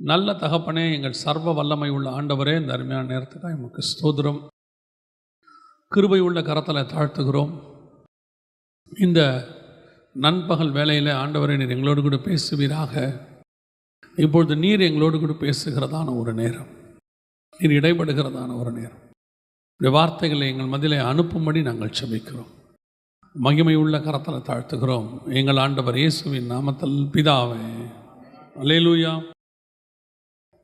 நல்ல தகப்பனே, எங்கள் சர்வ வல்லமை உள்ள ஆண்டவரே, இந்த அருமையான நேரத்துக்காக எமக்கு ஸ்தோத்திரம். கிருபை உள்ள கரத்தில் தாழ்த்துகிறோம். இந்த நண்பகல் வேளையில் ஆண்டவரை நீர் எங்களோடு கூட பேசுவீராக. இப்பொழுது நீர் எங்களோடு கூட பேசுகிறதான ஒரு நேரம், நீர் இடைபடுகிறதான ஒரு நேரம். இந்த வார்த்தைகளை எங்கள் மத்தியிலே அனுப்பும்படி நாங்கள் செபிக்கிறோம். மகிமை உள்ள கரத்தில் தாழ்த்துகிறோம் எங்கள் ஆண்டவர் இயேசுவின் நாமத்தில் பிதாவே, அல்லேலூயா.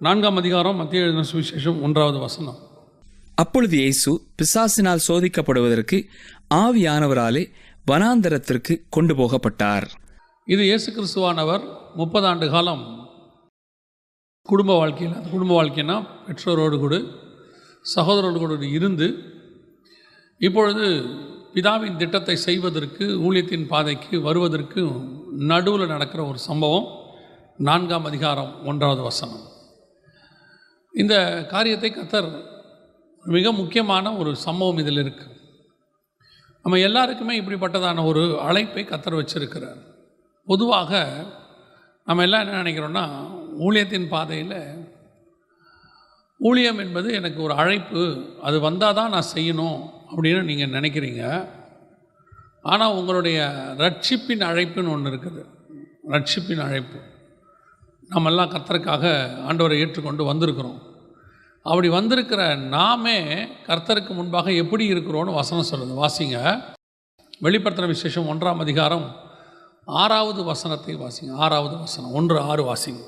4ஆம் அதிகாரம், மத்திய எழுதின சுவிசேஷம் 1வது வசனம். அப்பொழுது இயேசு பிசாசினால் சோதிக்கப்படுவதற்கு ஆவியானவராலே வனாந்தரத்திற்கு கொண்டு போகப்பட்டார். இது இயேசு கிறிஸ்துவானவர் 30 ஆண்டு காலம் குடும்ப வாழ்க்கைனா பெற்றோரோடு கூட சகோதரோடு கூட இருந்து இப்பொழுது பிதாவின் திட்டத்தை செய்வதற்கு, ஊழியத்தின் பாதைக்கு வருவதற்கு நடுவில் நடக்கிற ஒரு சம்பவம். 4ஆம் அதிகாரம் 1வது வசனம். இந்த காரியத்தை கர்த்தர் மிக முக்கியமான ஒரு சம்பவம் இதில் இருக்குது. நம்ம எல்லாருக்குமே இப்படிப்பட்டதான ஒரு அழைப்பை கர்த்தர் வச்சிருக்கிறார். பொதுவாக நம்ம எல்லாம் என்ன நினைக்கிறோன்னா, ஊழியத்தின் பாதையில் ஊழியம் என்பது எனக்கு ஒரு அழைப்பு, அது வந்தால் தான் நான் செய்யணும் அப்படின்னு நீங்கள் நினைக்கிறீங்க. ஆனால் உங்களுடைய ரட்சிப்பின் அழைப்புன்னு ஒன்று இருக்குது. ரட்சிப்பின் அழைப்பு நம்மெல்லாம் கர்த்தருக்காக ஆண்டவரை ஏற்றுக்கொண்டு வந்திருக்கிறோம். அப்படி வந்திருக்கிற நாமே கர்த்தருக்கு முன்பாக எப்படி இருக்கிறோன்னு வசனம் சொல்லுது. வாசிங்க, வெளிப்படுத்தின விசேஷம் 1ஆம் அதிகாரம் 6வது வசனத்தை வாசிங்க. 6வது வசனம், 1:6 வாசிங்க.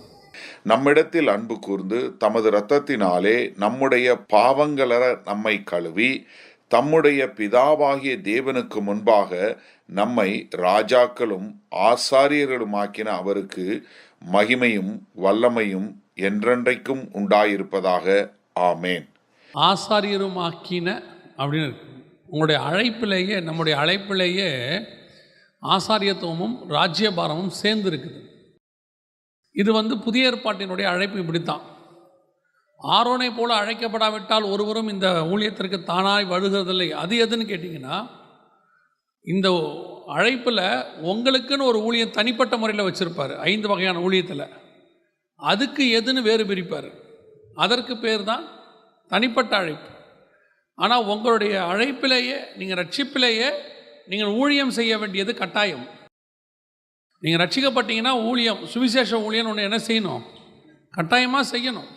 நம்மிடத்தில் அன்பு கூர்ந்து தமது இரத்தத்தினாலே நம்முடைய பாவங்களற நம்மை கழுவி தம்முடைய பிதாவாகிய தேவனுக்கு முன்பாக நம்மை ராஜாக்களும் ஆசாரியர்களுமாக்கின அவருக்கு மகிமையும் வல்லமையும் என்றென்றைக்கும் உண்டாயிருப்பதாக. ஆமேன். ஆசாரியருமாக்கின அப்படின்னு இருக்கு. உங்களுடைய அழைப்பிலேயே, நம்முடைய அழைப்பிலேயே ஆசாரியத்துவமும் ராஜ்யபாரமும் சேர்ந்து இருக்குது. இது புதிய ஏற்பாட்டினுடைய அழைப்பு இப்படித்தான். ஆரோனை போல அழைக்கப்படாவிட்டால் ஒருவரும் இந்த ஊழியத்திற்கு தானாய் வருகிறதில்லை. அது எதுன்னு கேட்டிங்கன்னா, இந்த அழைப்பில் உங்களுக்குன்னு ஒரு ஊழியம் தனிப்பட்ட முறையில் வச்சுருப்பார். 5 வகையான ஊழியத்தில் அதுக்கு எதுன்னு வேறு பிரிப்பார். அதற்கு பேர் தான் தனிப்பட்ட அழைப்பு. ஆனால் உங்களுடைய அழைப்பிலேயே, நீங்கள் ரட்சிப்பிலேயே நீங்கள் ஊழியம் செய்ய வேண்டியது கட்டாயம். நீங்கள் ரட்சிக்கப்பட்டீங்கன்னா ஊழியம், சுவிசேஷ ஊழியம் ஒன்று என்ன செய்யணும்? கட்டாயமாக செய்யணும்.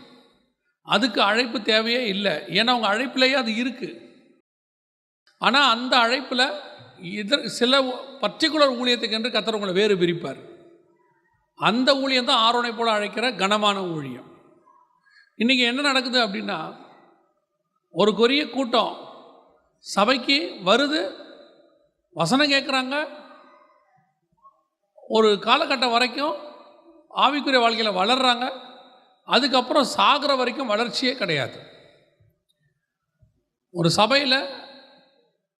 அதுக்கு அழைப்பு தேவையே இல்லை. ஏன்னா உங்கள் அழைப்பிலேயே அது இருக்குது. ஆனால் அந்த அழைப்பில் சில பர்டிகுலர் ஊழியத்துக்கு என்று கர்த்தர் உங்களை வேறு பிரிப்பார். அந்த ஊழியம் தான் ஆரோனை போல அழைக்கிற கனமான ஊழியம். இன்றைக்கி என்ன நடக்குது அப்படின்னா, ஒரு கொரிய கூட்டம் சபைக்கு வருது, வசனம் கேட்குறாங்க, ஒரு காலகட்டம் வரைக்கும் ஆவிக்குரிய வாழ்க்கையில் வளர்கிறாங்க. அதுக்கப்புறம் சாகிற வரைக்கும் வளர்ச்சியே கிடையாது. ஒரு சபையில்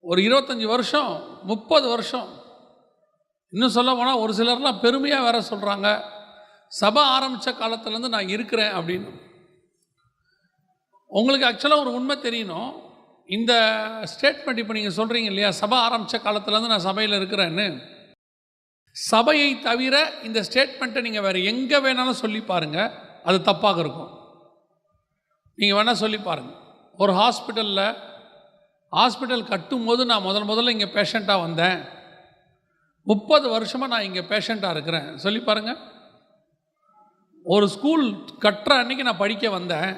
ஒரு 25 வருஷம் 30 வருஷம், இன்னும் சொல்ல போனால் ஒரு சிலர்லாம் பெருமையாக வேற சொல்கிறாங்க, சபை ஆரம்பித்த காலத்துலேருந்து நான் இருக்கிறேன் அப்படின்னு. உங்களுக்கு ஆக்சுவலாக ஒரு உண்மை தெரியணும். இந்த ஸ்டேட்மெண்ட் இப்போ நீங்கள் சொல்கிறீங்க இல்லையா, சபை ஆரம்பித்த காலத்துலேருந்து நான் சபையில் இருக்கிறேன்னு. சபையை தவிர இந்த ஸ்டேட்மெண்ட்டை நீங்கள் வேறு எங்கே வேணாலும் சொல்லி பாருங்கள், அது தப்பாக இருக்கும். நீங்கள் வேணால் சொல்லி பாருங்கள். ஒரு ஹாஸ்பிட்டல் கட்டும்போது நான் முதல்ல இங்கே பேஷண்ட்டாக வந்தேன், 30 வருஷமாக நான் இங்கே பேஷண்ட்டாக இருக்கிறேன் சொல்லி பாருங்கள். ஒரு ஸ்கூல் கட்டுற அன்றைக்கி நான் படிக்க வந்தேன்,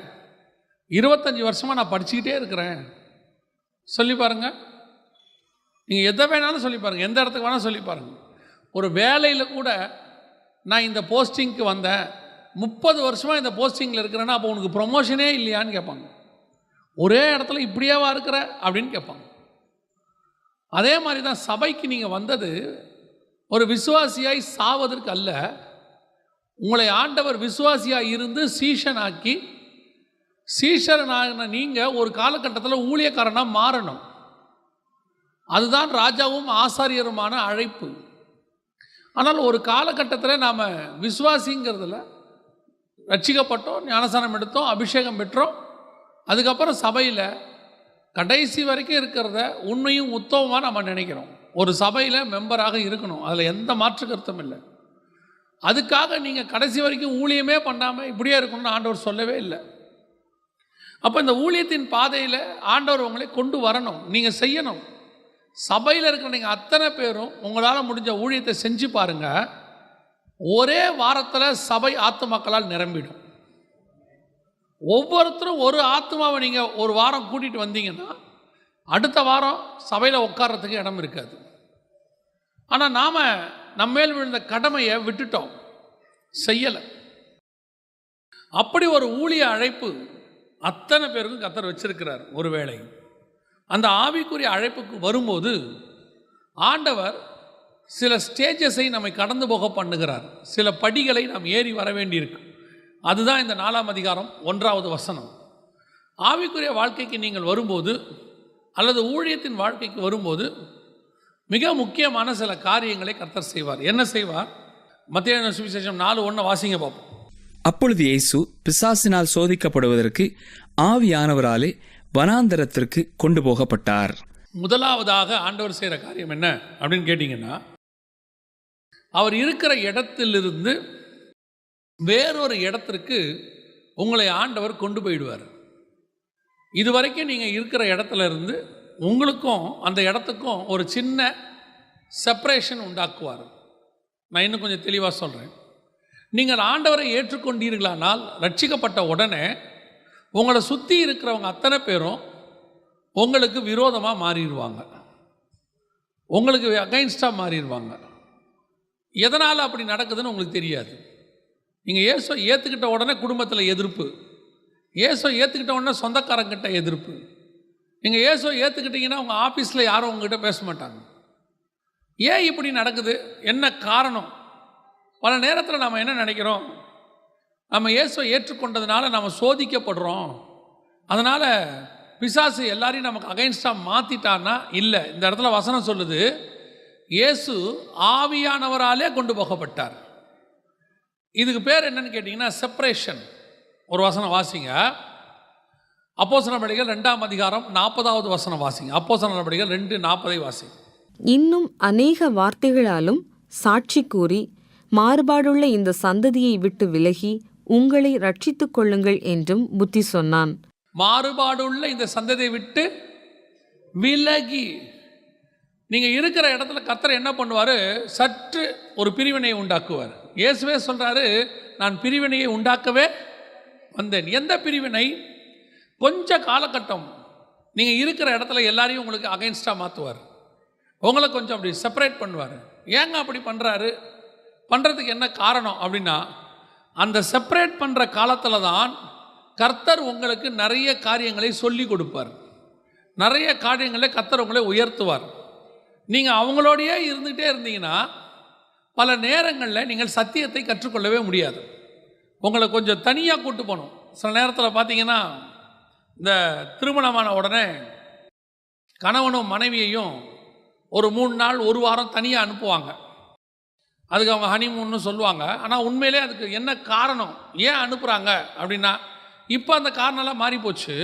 25 வருஷமாக நான் படிச்சுக்கிட்டே இருக்கிறேன் சொல்லி பாருங்கள். நீங்கள் எதை வேணாலும் சொல்லி பாருங்கள், எந்த இடத்துக்கு வேணாலும் சொல்லி பாருங்கள். ஒரு வேலையில் கூட நான் இந்த போஸ்டிங்க்கு வந்தேன், 30 வருஷமாக இந்த போஸ்டிங்கில் இருக்கிறேன்னா அப்போ உனக்கு ப்ரொமோஷனே இல்லையான்னு கேட்பாங்க. ஒரே இடத்துல இப்படியாவா இருக்கிற அப்படின்னு கேட்பாங்க. அதே மாதிரி தான் சபைக்கு நீங்கள் வந்தது ஒரு விசுவாசியாய் சாவதற்கு அல்ல. உங்களை ஆண்டவர் விசுவாசியாக இருந்து சீஷனாக்கி, சீஷனான நீங்கள் ஒரு காலகட்டத்தில் ஊழியக்காரனாக மாறணும். அதுதான் ராஜாவும் ஆசாரியருமான அழைப்பு. ஆனால் ஒரு காலகட்டத்தில் நாம் விசுவாசிங்கிறதுல ரட்சிக்கப்பட்டோம், ஞானஸ்நானம் எடுத்தோம், அபிஷேகம் பெற்றோம். அதுக்கப்புறம் சபையில் கடைசி வரைக்கும் இருக்கிறத உண்மையும் உத்தமமாக நம்ம நினைக்கிறோம். ஒரு சபையில் மெம்பராக இருக்கணும், அதில் எந்த மாற்று கருத்தும் இல்லை. அதுக்காக நீங்கள் கடைசி வரைக்கும் ஊழியமே பண்ணாமல் இப்படியே இருக்கணும்னு ஆண்டவர் சொல்லவே இல்லை. அப்போ இந்த ஊழியத்தின் பாதையில் ஆண்டவர் உங்களை கொண்டு வரணும், நீங்கள் செய்யணும். சபையில் இருக்கிற நீங்கள் அத்தனை பேரும் உங்களால் முடிஞ்ச ஊழியத்தை செஞ்சு பாருங்கள். ஒரே வாரத்தில் சபை ஆத்துமாக்களால் நிரம்பிடும். ஒவ்வொருத்தரும் ஒரு ஆத்மாவை நீங்கள் ஒரு வாரம் கூட்டிகிட்டு வந்தீங்கன்னா அடுத்த வாரம் சபையில் உட்கார்றதுக்கு இடம் இருக்காது. ஆனால் நாம் நம்மேல் விழுந்த கடமையை விட்டுட்டோம், செய்யலை. அப்படி ஒரு ஊழிய அழைப்பு அத்தனை பேருக்கும் கர்த்தர் வச்சிருக்கிறார். ஒருவேளை அந்த ஆவிக்குரிய அழைப்புக்கு வரும்போது ஆண்டவர் சில ஸ்டேஜஸை நம்மை கடந்து போக பண்ணுகிறார். சில படிகளை நாம் ஏறி வர வேண்டியிருக்கு. அதுதான் இந்த 4ஆம் அதிகாரம் 1வது வசனம். ஆவிக்குரிய வாழ்க்கைக்கு நீங்கள் வரும்போது அல்லது ஊழியத்தின் வாழ்க்கைக்கு வரும்போது மிக முக்கியமான சில காரியங்களை கர்த்தர் செய்வார். என்ன செய்வார்? மத்தேயு சுவிசேஷம் 4:1 வாசிங்க பார்ப்போம். அப்பொழுது இயேசு பிசாசினால் சோதிக்கப்படுவதற்கு ஆவியானவராலே வனாந்தரத்திற்கு கொண்டு போகப்பட்டார். முதலாவதாக ஆண்டவர் செய்கிற காரியம் என்ன அப்படின்னு கேட்டிங்கன்னா, அவர் இருக்கிற இடத்திலிருந்து வேறொரு இடத்திற்கு உங்களை ஆண்டவர் கொண்டு போயிடுவார். இதுவரைக்கும் நீங்கள் இருக்கிற இடத்துல இருந்து உங்களுக்கும் அந்த இடத்துக்கும் ஒரு சின்ன செப்பரேஷன் உண்டாக்குவார். நான் இன்னும் கொஞ்சம் தெளிவாக சொல்கிறேன். நீங்கள் ஆண்டவரை ஏற்றுக்கொண்டீர்களானால் ரட்சிக்கப்பட்ட உடனே உங்களை சுற்றி இருக்கிறவங்க அத்தனை பேரும் உங்களுக்கு விரோதமாக மாறிடுவாங்க, உங்களுக்கு அகைன்ஸ்டாக மாறிடுவாங்க. எதனால் அப்படி நடக்குதுன்னு உங்களுக்கு தெரியாது. நீங்கள் இயேசுவை ஏற்றுக்கிட்ட உடனே குடும்பத்தில் எதிர்ப்பு, இயேசுவை ஏற்றுக்கிட்ட உடனே சொந்தக்காரங்கிட்ட எதிர்ப்பு. நீங்கள் இயேசுவை ஏற்றுக்கிட்டீங்கன்னா உங்கள் ஆஃபீஸில் யாரும் உங்ககிட்ட பேச மாட்டாங்க. ஏன் இப்படி நடக்குது? என்ன காரணம்? பல நேரத்தில் நம்ம என்ன நினைக்கிறோம், நம்ம இயேசுவை ஏற்றுக்கொண்டதுனால நம்ம சோதிக்கப்படுறோம், அதனால் பிசாசு எல்லாரையும் நமக்கு அகைன்ஸ்டாக மாற்றிட்டான்னா இல்லை. இந்த இடத்துல வசனம் சொல்லுது, இயேசு ஆவியானவராலே கொண்டு போகப்பட்டார். இதுக்கு பேர் என்னன்னு கேட்டிங்கன்னா செப்பரேஷன். ஒரு வசனம் வாசிங்க, அப்போஸ்தலர் நடபடிகள் 2ஆம் அதிகாரம் 40வது வசனம் வாசிங்க. அப்போஸ்தலர் நடபடிகள் 2:40 வாசிங்க. இன்னும் அநேக வார்த்தைகளாலும் சாட்சி கூறி மாறுபாடுள்ள இந்த சந்ததியை விட்டு விலகி உங்களை ரட்சித்துக் கொள்ளுங்கள் என்றும் புத்தி சொன்னான். மாறுபாடுள்ள இந்த சந்ததியை விட்டு விலகி, நீங்கள் இருக்கிற இடத்துல கர்த்தர் என்ன பண்ணுவார்? சற்று ஒரு பிரிவினையை உண்டாக்குவார். இயேசுவே சொல்கிறாரு, நான் பிரிவினையை உண்டாக்கவே வந்தேன். எந்த பிரிவினை? கொஞ்ச காலகட்டம் நீங்கள் இருக்கிற இடத்துல எல்லாரையும் உங்களுக்கு அகைன்ஸ்டாக மாற்றுவார், உங்களை கொஞ்சம் அப்படி செப்பரேட் பண்ணுவார். ஏங்க அப்படி பண்ணுறாரு? பண்ணுறதுக்கு என்ன காரணம் அப்படின்னா, அந்த செப்பரேட் பண்ணுற காலத்தில் தான் கர்த்தர் உங்களுக்கு நிறைய காரியங்களை சொல்லி கொடுப்பார், நிறைய காரியங்களை கர்த்தர் உங்களை உயர்த்துவார். நீங்கள் அவங்களோடையே இருந்துகிட்டே இருந்தீங்கன்னா பல நேரங்களில் நீங்கள் சத்தியத்தை கற்றுக்கொள்ளவே முடியாது. உங்களை கொஞ்சம் தனியாக கூட்டு போகணும். சில நேரத்தில் பார்த்தீங்கன்னா, இந்த திருமணமான உடனே கணவனும் மனைவியையும் ஒரு 3 நாள் 1 வாரம் தனியாக அனுப்புவாங்க. அதுக்கு அவங்க ஹனிமூன்னு சொல்லுவாங்க. ஆனால் உண்மையிலே அதுக்கு என்ன காரணம், ஏன் அனுப்புகிறாங்க அப்படின்னா, இப்போ அந்த காரணம்லாம் மாறி போச்சு.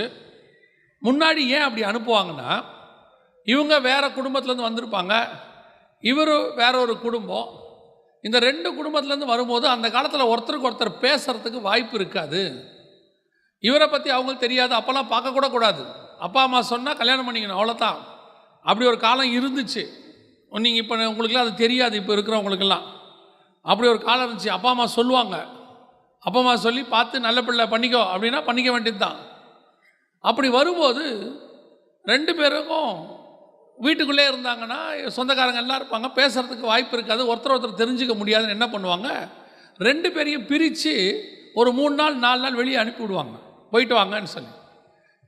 முன்னாடி ஏன் அப்படி அனுப்புவாங்கன்னா, இவங்க வேறு குடும்பத்துலேருந்து வந்திருப்பாங்க, இவர் வேற ஒரு குடும்பம். இந்த 2 குடும்பத்துலேருந்து வரும்போது அந்த காலத்தில் ஒருத்தருக்கு ஒருத்தர் பேசுகிறதுக்கு வாய்ப்பு இருக்காது. இவரை பற்றி அவங்களுக்கு தெரியாது, அப்போல்லாம் பார்க்கக்கூட கூடாது. அப்பா அம்மா சொன்னால் கல்யாணம் பண்ணிக்கணும், அவ்வளோதான். அப்படி ஒரு காலம் இருந்துச்சு. நீங்கள் இப்போ உங்களுக்குலாம் அது தெரியாது, இப்போ இருக்கிறவங்களுக்கெல்லாம் அப்படி ஒரு காலம் இருந்துச்சு. அப்பா அம்மா சொல்லுவாங்க, அப்பா அம்மா சொல்லி பார்த்து நல்ல பிள்ளை பண்ணிக்கோ அப்படின்னா பண்ணிக்க வேண்டியது தான். அப்படி வரும்போது 2 பேருக்கும் வீட்டுக்குள்ளே இருந்தாங்கன்னா சொந்தக்காரங்க எல்லாம் இருப்பாங்க, பேசுகிறதுக்கு வாய்ப்பு இருக்காது, ஒருத்தர் தெரிஞ்சுக்க முடியாதுன்னு என்ன பண்ணுவாங்க, 2 பேரையும் பிரித்து ஒரு 3 நாள் 4 நாள் வெளியே அனுப்பி விடுவாங்க, போயிட்டு வாங்கன்னு சொல்லி.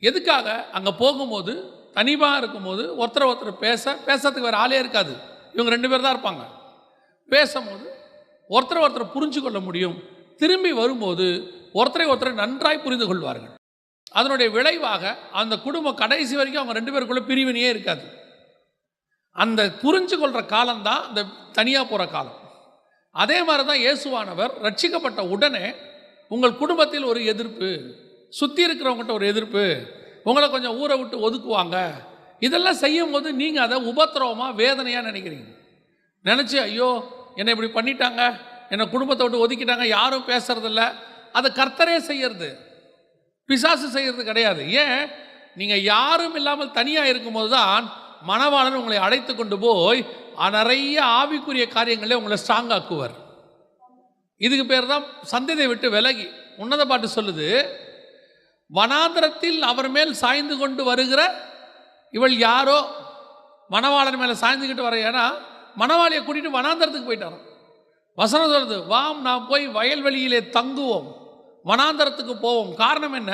எதுக்காக? அங்கே போகும்போது தனிமாக இருக்கும்போது ஒருத்தர் பேசுறதுக்கு வேறு ஆளே இருக்காது, இவங்க 2 பேர் தான் இருப்பாங்க. பேசும்போது ஒருத்தர் புரிஞ்சு கொள்ள முடியும். திரும்பி வரும்போது ஒருத்தரை நன்றாய் புரிந்து கொள்வார்கள். அதனுடைய விளைவாக அந்த குடும்பம் கடைசி வரைக்கும் அவங்க 2 பேருக்குள்ள பிரிவினையே இருக்காது. அந்த புரிஞ்சு கொள்கிற காலம்தான் இந்த தனியாக போகிற காலம். அதே மாதிரி தான் இயேசுவானவர் ரட்சிக்கப்பட்ட உடனே உங்கள் குடும்பத்தில் ஒரு எதிர்ப்பு, சுற்றி இருக்கிறவங்ககிட்ட ஒரு எதிர்ப்பு, உங்களை கொஞ்சம் ஊரை விட்டு ஒதுக்குவாங்க. இதெல்லாம் செய்யும் போது நீங்கள் அதை உபத்திரவமாக வேதனையாக நினைக்கிறீங்க. நினச்சி ஐயோ என்னை இப்படி பண்ணிட்டாங்க, என்னை குடும்பத்தை விட்டு ஒதுக்கிட்டாங்க, யாரும் பேசுறதில்ல. அதை கர்த்தரே செய்யறது, பிசாசு செய்யறது கிடையாது. ஏன்? நீங்கள் யாரும் இல்லாமல் தனியாக இருக்கும்போது தான் மணவாளன் உங்களை அழைத்து கொண்டு போய் நிறைய ஆவிக்குரிய காரியங்களே உங்களை ஸ்ட்ராங் ஆக்குவார். இதுக்கு பேர் தான் சந்ததியை விட்டு விலகி. உன்னத பாட்டு சொல்லுது, வனாந்திரத்தில் அவர் மேல் சாய்ந்து கொண்டு வருகிற இவள் யாரோ, மணவாளன் மேலே சாய்ந்துக்கிட்டு வர. ஏன்னா மணவாளியை கூட்டிகிட்டு வனாந்திரத்துக்கு போயிட்டாரோ. வசனம் சொல்லுது, வாம் நாம் போய் வயல்வெளியிலே தங்குவோம், வனாந்தரத்துக்கு போவோம். காரணம் என்ன?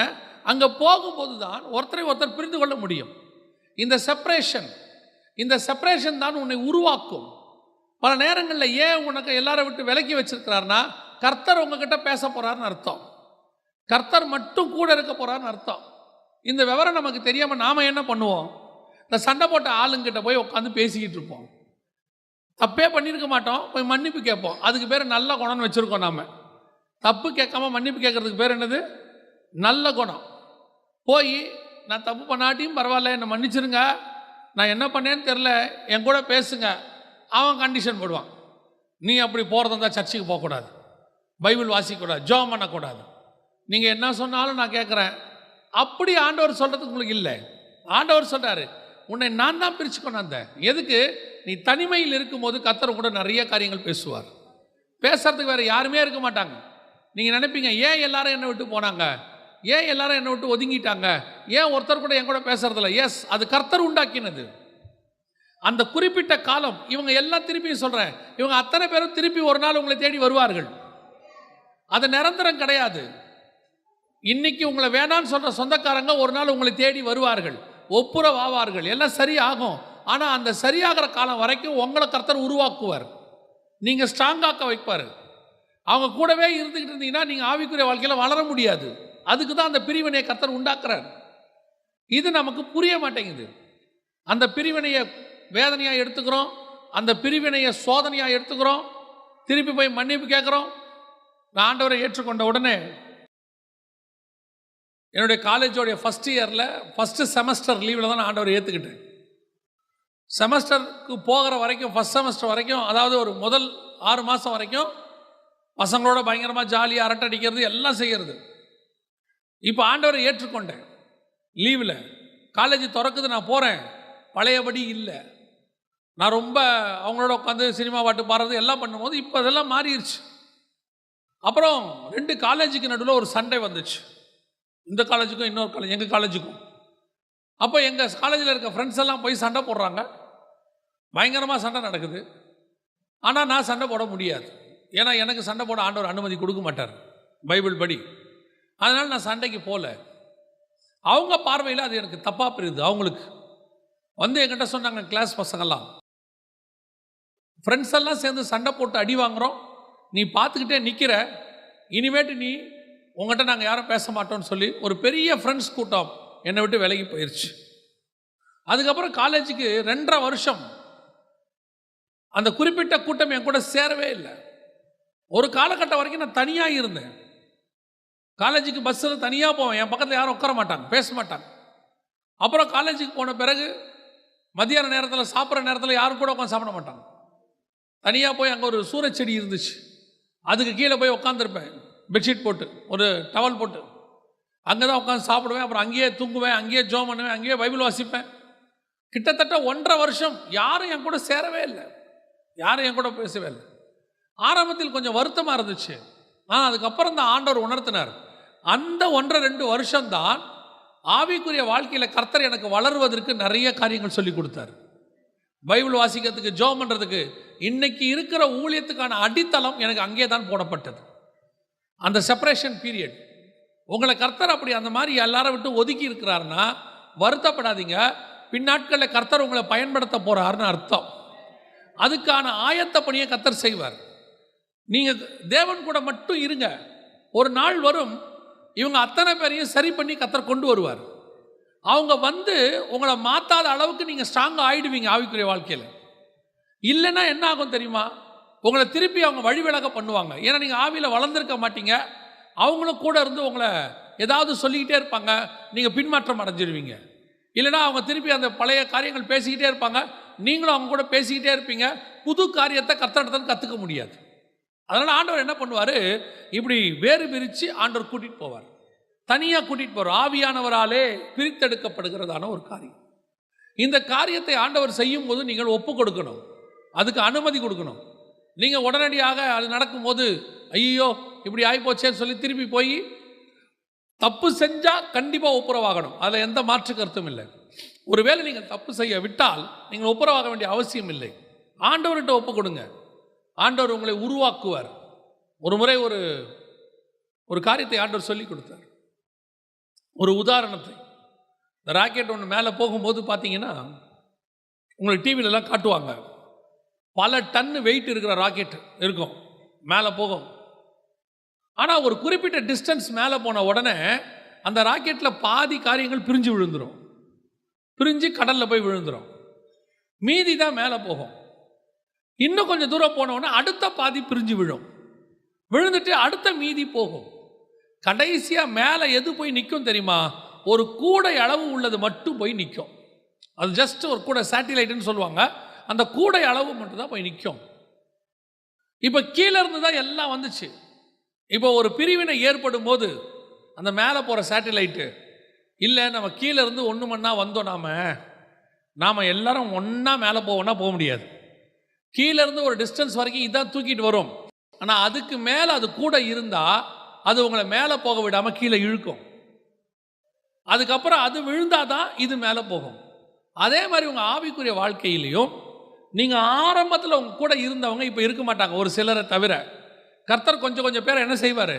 அங்கே போகும்போது தான் ஒருத்தரை ஒருத்தர் புரிந்து கொள்ள முடியும். இந்த செப்பரேஷன் தான் உன்னை உருவாக்கும். பல நேரங்களில் ஏன் உனக்கு எல்லாரை விட்டு விலக்கி வச்சிருக்கிறார்னா, கர்த்தர் உங்ககிட்ட பேச போறாருன்னு அர்த்தம், கர்த்தர் மட்டும் கூட இருக்க போறாருன்னு அர்த்தம். இந்த விவரம் நமக்கு தெரியாமல் நாம என்ன பண்ணுவோம்? இந்த சண்டை போட்ட ஆளுங்கிட்ட போய் உட்காந்து பேசிக்கிட்டு இருப்போம். தப்பே பண்ணியிருக்க மாட்டோம், போய் மன்னிப்பு கேட்போம். அதுக்கு பேர் நல்ல குணம்னு வச்சுருக்கோம். நாம் தப்பு கேட்காம மன்னிப்பு கேட்கறதுக்கு பேர் என்னது? நல்ல குணம். போய் நான் தப்பு பண்ணாட்டியும் பரவாயில்ல, என்னை மன்னிச்சிருங்க, நான் என்ன பண்ணேன்னு தெரில, என் கூட பேசுங்க. அவன் கண்டிஷன் போடுவான், நீ அப்படி போகிறதா இருந்தால் சர்ச்சுக்கு போகக்கூடாது, பைபிள் வாசிக்கக்கூடாது, ஜெபம் பண்ணக்கூடாது, நீங்கள் என்ன சொன்னாலும் நான் கேட்குறேன். அப்படி ஆண்டவர் சொல்கிறதுக்கு உங்களுக்கு இல்லை. ஆண்டவர் சொல்கிறாரு, உன்னை நான் தான் பிரித்து கொண்டாந்தேன். எதுக்கு? நீ தனிமையில் இருக்கும்போது கர்த்தர் கூட நிறைய காரியங்கள் பேசுவார். பேசுறதுக்கு வேறு யாருமே இருக்க மாட்டாங்க. நீங்கள் நினைப்பீங்க, ஏன் எல்லாரும் என்னை விட்டு போனாங்க, ஏன் எல்லாரும் என்னை விட்டு ஒதுங்கிட்டாங்க, ஏன் ஒருத்தர் கூட என் கூட பேசுறதில்ல? எஸ், அது கர்த்தர் உண்டாக்கினது. அந்த குறிப்பிட்ட காலம் இவங்க எல்லாம் திருப்பியும் சொல்கிறேன், இவங்க அத்தனை பேரும் திருப்பி ஒரு நாள் உங்களை தேடி வருவார்கள். அது நிரந்தரம் கிடையாது. இன்னைக்கு உங்களை வேணான்னு சொல்கிற சொந்தக்காரங்க ஒரு நாள் உங்களை தேடி வருவார்கள், ஒப்புரவாவார்கள், எல்லாம் சரியாகும். ஆனால் அந்த சரியாகிற காலம் வரைக்கும் உங்களை கர்த்தர் உருவாக்குவார், நீங்கள் ஸ்ட்ராங்காக்க வைப்பார். அவங்க கூடவே இருந்துக்கிட்டு இருந்தீங்கன்னா நீங்கள் ஆவிக்குரிய வாழ்க்கையில் வளர முடியாது. அதுக்கு தான் அந்த பிரிவினையை கர்த்தர் உண்டாக்குறார். இது நமக்கு புரிய மாட்டேங்குது. அந்த பிரிவினையை வேதனையாக எடுத்துக்கிறோம், அந்த பிரிவினையை சோதனையாக எடுத்துக்கிறோம், திருப்பி போய் மன்னிப்பு கேட்குறோம். நான் ஆண்டவரை ஏற்றுக்கொண்ட உடனே என்னுடைய காலேஜோடைய ஃபஸ்ட் இயரில் ஃபஸ்ட்டு செமஸ்டர் லீவில் தான் நான் ஆண்டவரை ஏற்றுக்கிட்டேன். செமஸ்டருக்கு போகிற வரைக்கும், ஃபஸ்ட் செமஸ்டர் வரைக்கும், அதாவது ஒரு முதல் 6 மாதம் வரைக்கும் பசங்களோட பயங்கரமாக ஜாலியாக அரட்டை அடிக்கிறது எல்லாம் செய்கிறது. இப்போ ஆண்டவரை ஏற்றுக்கொண்டேன். லீவில் காலேஜ் திறக்குது, நான் போகிறேன், பழையபடி இல்லை. நான் ரொம்ப அவங்களோட உட்காந்து சினிமா பாட்டு பாடுறது எல்லாம் பண்ணும்போது இப்போ அதெல்லாம் மாறிடுச்சு. அப்புறம் 2 காலேஜுக்கு நடுவில் ஒரு சண்டை வந்துச்சு, இந்த காலேஜுக்கும் இன்னொரு காலேஜ், எங்கள் காலேஜுக்கும். அப்போ எங்கள் காலேஜில் இருக்க ஃப்ரெண்ட்ஸ் எல்லாம் போய் சண்டை போடுறாங்க, பயங்கரமாக சண்டை நடக்குது. ஆனால் நான் சண்டை போட முடியாது, ஏன்னா எனக்கு சண்டை போட ஆண்டவர் அனுமதி கொடுக்க மாட்டார் பைபிள் படி. அதனால் நான் சண்டைக்கு போகல. அவங்க பார்வையில் அது எனக்கு தப்பாக போயிருது. அவங்களுக்கு வந்து என்கிட்ட சொன்னாங்க, கிளாஸ் பசங்கள்லாம், ஃப்ரெண்ட்ஸ் எல்லாம் சேர்ந்து சண்டை போட்டு அடி வாங்குகிறோம், நீ பார்த்துக்கிட்டே நிற்கிற, இனிமேட்டு நீ உங்கள்கிட்ட நாங்கள் யாரும் பேச மாட்டோம்னு சொல்லி ஒரு பெரிய ஃப்ரெண்ட்ஸ் கூட்டம் என்னை விட்டு விலகி போயிடுச்சு. அதுக்கப்புறம் காலேஜுக்கு 2.5 வருஷம் அந்த குறிப்பிட்ட கூட்டம் என் கூட சேரவே இல்லை. ஒரு காலகட்டம் வரைக்கும் நான் தனியாக இருந்தேன். காலேஜுக்கு பஸ்ஸில் தனியாக போவேன், என் பக்கத்தில் யாரும் உட்கார மாட்டாங்க, பேச மாட்டாங்க. அப்புறம் காலேஜுக்கு போன பிறகு மத்தியான நேரத்தில் சாப்பிட்ற நேரத்தில் யாரும் கூட உட்காந்து சாப்பிட மாட்டாங்க. தனியாக போய் அங்கே ஒரு சூரச்செடி இருந்துச்சு, அதுக்கு கீழே போய் உட்காந்துருப்பேன், பெட்ஷீட் போட்டு, ஒரு டவல் போட்டு, அங்கே தான் உட்காந்து சாப்பிடுவேன். அப்புறம் அங்கேயே தூங்குவேன், அங்கேயே ஜெபம் பண்ணுவேன், அங்கேயே பைபிள் வாசிப்பேன். கிட்டத்தட்ட 1.5 வருஷம் யாரும் என் கூட சேரவே இல்லை, யாரும் என் கூட பேசவே இல்லை. ஆரம்பத்தில் கொஞ்சம் வருத்தமாக இருந்துச்சு, ஆனால் அதுக்கப்புறம் தான் ஆண்டவர் உணர்த்தினார். அந்த 1.5-2 வருஷம்தான் ஆவிக்குரிய வாழ்க்கையில் கர்த்தர் எனக்கு வளருவதற்கு நிறைய காரியங்கள் சொல்லி கொடுத்தார். பைபிள் வாசிக்கிறதுக்கு, ஜெபம் பண்ணுறதுக்கு, இன்னைக்கு இருக்கிற ஊழியத்துக்கான அடித்தளம் எனக்கு அங்கே தான் போடப்பட்டது. அந்த செப்பரேஷன் பீரியட். உங்களை கர்த்தர் அப்படி அந்த மாதிரி எல்லாரை விட்டு ஒதுக்கி இருக்கிறாருன்னா வருத்தப்படாதீங்க, பின்னாட்களில் கர்த்தர் உங்களை பயன்படுத்த போகிறாருன்னு அர்த்தம். அதுக்கான ஆயத்த பணியை கர்த்தர் செய்வார். நீங்கள் தேவன் கூட மட்டும் இருங்க, ஒரு நாள் வரும் இவங்க அத்தனை பேரையும் சரி பண்ணி கர்த்தர் கொண்டு வருவார். அவங்க வந்து உங்களை மாற்றாத அளவுக்கு நீங்கள் ஸ்ட்ராங்காக ஆகிடுவீங்க ஆவிக்குரிய வாழ்க்கையில். இல்லைன்னா என்ன ஆகும் தெரியுமா? உங்களை திருப்பி அவங்க வழிவிலக பண்ணுவாங்க. ஏன்னா நீங்கள் ஆவியில் வளர்ந்துருக்க மாட்டீங்க, அவங்களும் கூட இருந்து உங்களை ஏதாவது சொல்லிக்கிட்டே இருப்பாங்க, நீங்கள் பின்மாற்றம் அடைஞ்சிடுவீங்க. இல்லைனா அவங்க திருப்பி அந்த பழைய காரியங்கள் பேசிக்கிட்டே இருப்பாங்க, நீங்களும் அவங்க கூட பேசிக்கிட்டே இருப்பீங்க. புது காரியத்தை கர்த்தரிடத்தில் கற்றுக்க முடியாது. அதனால் ஆண்டவர் என்ன பண்ணுவார், இப்படி வேறு பிரித்து ஆண்டவர் கூட்டிகிட்டு போவார், தனியாக கூட்டிகிட்டு போவார். ஆவியானவராலே பிரித்தெடுக்கப்படுகிறதான ஒரு காரியம். இந்த காரியத்தை ஆண்டவர் செய்யும் போது நீங்கள் ஒப்பு கொடுக்கணும், அதுக்கு அனுமதி கொடுக்கணும். நீங்கள் உடனடியாக அது நடக்கும்போது ஐயோ இப்படி ஆகிப்போச்சேன்னு சொல்லி திருப்பி போய் தப்பு செஞ்சால் கண்டிப்பாக ஒப்புரவாகணும், அதில் எந்த மாற்று கருத்தும் இல்லை. ஒருவேளை நீங்கள் தப்பு செய்ய விட்டால் நீங்கள் ஒப்புரவாக வேண்டிய அவசியம் இல்லை. ஆண்டவர்கிட்ட ஒப்பு கொடுங்க, ஆண்டவர் உங்களை உருவாக்குவார். ஒரு முறை ஒரு காரியத்தை ஆண்டவர் சொல்லி கொடுத்தார். ஒரு உதாரணத்தை, இந்த ராக்கெட் ஒன்று மேலே போகும்போது பார்த்தீங்கன்னா உங்களுக்கு டிவிலெலாம் காட்டுவாங்க, பல டன்னு வெயிட் இருக்கிற ராக்கெட் இருக்கும், மேலே போகும். ஆனால் ஒரு குறிப்பிட்ட டிஸ்டன்ஸ் மேலே போன உடனே அந்த ராக்கெட்டில் பாதி காரியங்கள் பிரிஞ்சு விழுந்துடும், பிரிஞ்சு கடலில் போய் விழுந்துடும், மீதி தான் மேலே போகும். இன்னும் கொஞ்சம் தூரம் போனவுடனே அடுத்த பாதி பிரிஞ்சு விழுந்துட்டு அடுத்த மீதி போகும். கடைசியாக மேலே எது போய் நிற்கும் தெரியுமா? ஒரு கூடை அளவு உள்ளது மட்டும் போய் நிற்கும். அது ஜஸ்ட் ஒரு கூடை, சேட்டிலைட்டுன்னு சொல்லுவாங்க, அந்த கூடை அளவு மட்டும் தான் போய் நிற்கும். இப்போ கீழே இருந்து தான் எல்லாம் வந்துச்சு. இப்போ ஒரு பிரிவினை ஏற்படும் போது அந்த மேலே போகிற சேட்டிலைட்டு இல்லை, நம்ம கீழே இருந்து ஒன்று மண்ணா வந்தோம், நாம் எல்லாரும் ஒன்றா மேலே போவோம்னா போக முடியாது. கீழே இருந்து ஒரு டிஸ்டன்ஸ் வரைக்கும் இதான் தூக்கிட்டு வரும். ஆனால் அதுக்கு மேலே அது கூட இருந்தால் அது உங்களை மேலே போக விடாமல் கீழே இழுக்கும். அதுக்கப்புறம் அது விழுந்தாதான் இது மேலே போகும். அதே மாதிரி உங்கள் ஆவிக்குரிய வாழ்க்கையிலையும் நீங்கள் ஆரம்பத்தில் உங்கள் கூட இருந்தவங்க இப்போ இருக்க மாட்டாங்க, ஒரு சிலரை தவிர. கர்த்தர் கொஞ்சம் பேரை என்ன செய்வார்,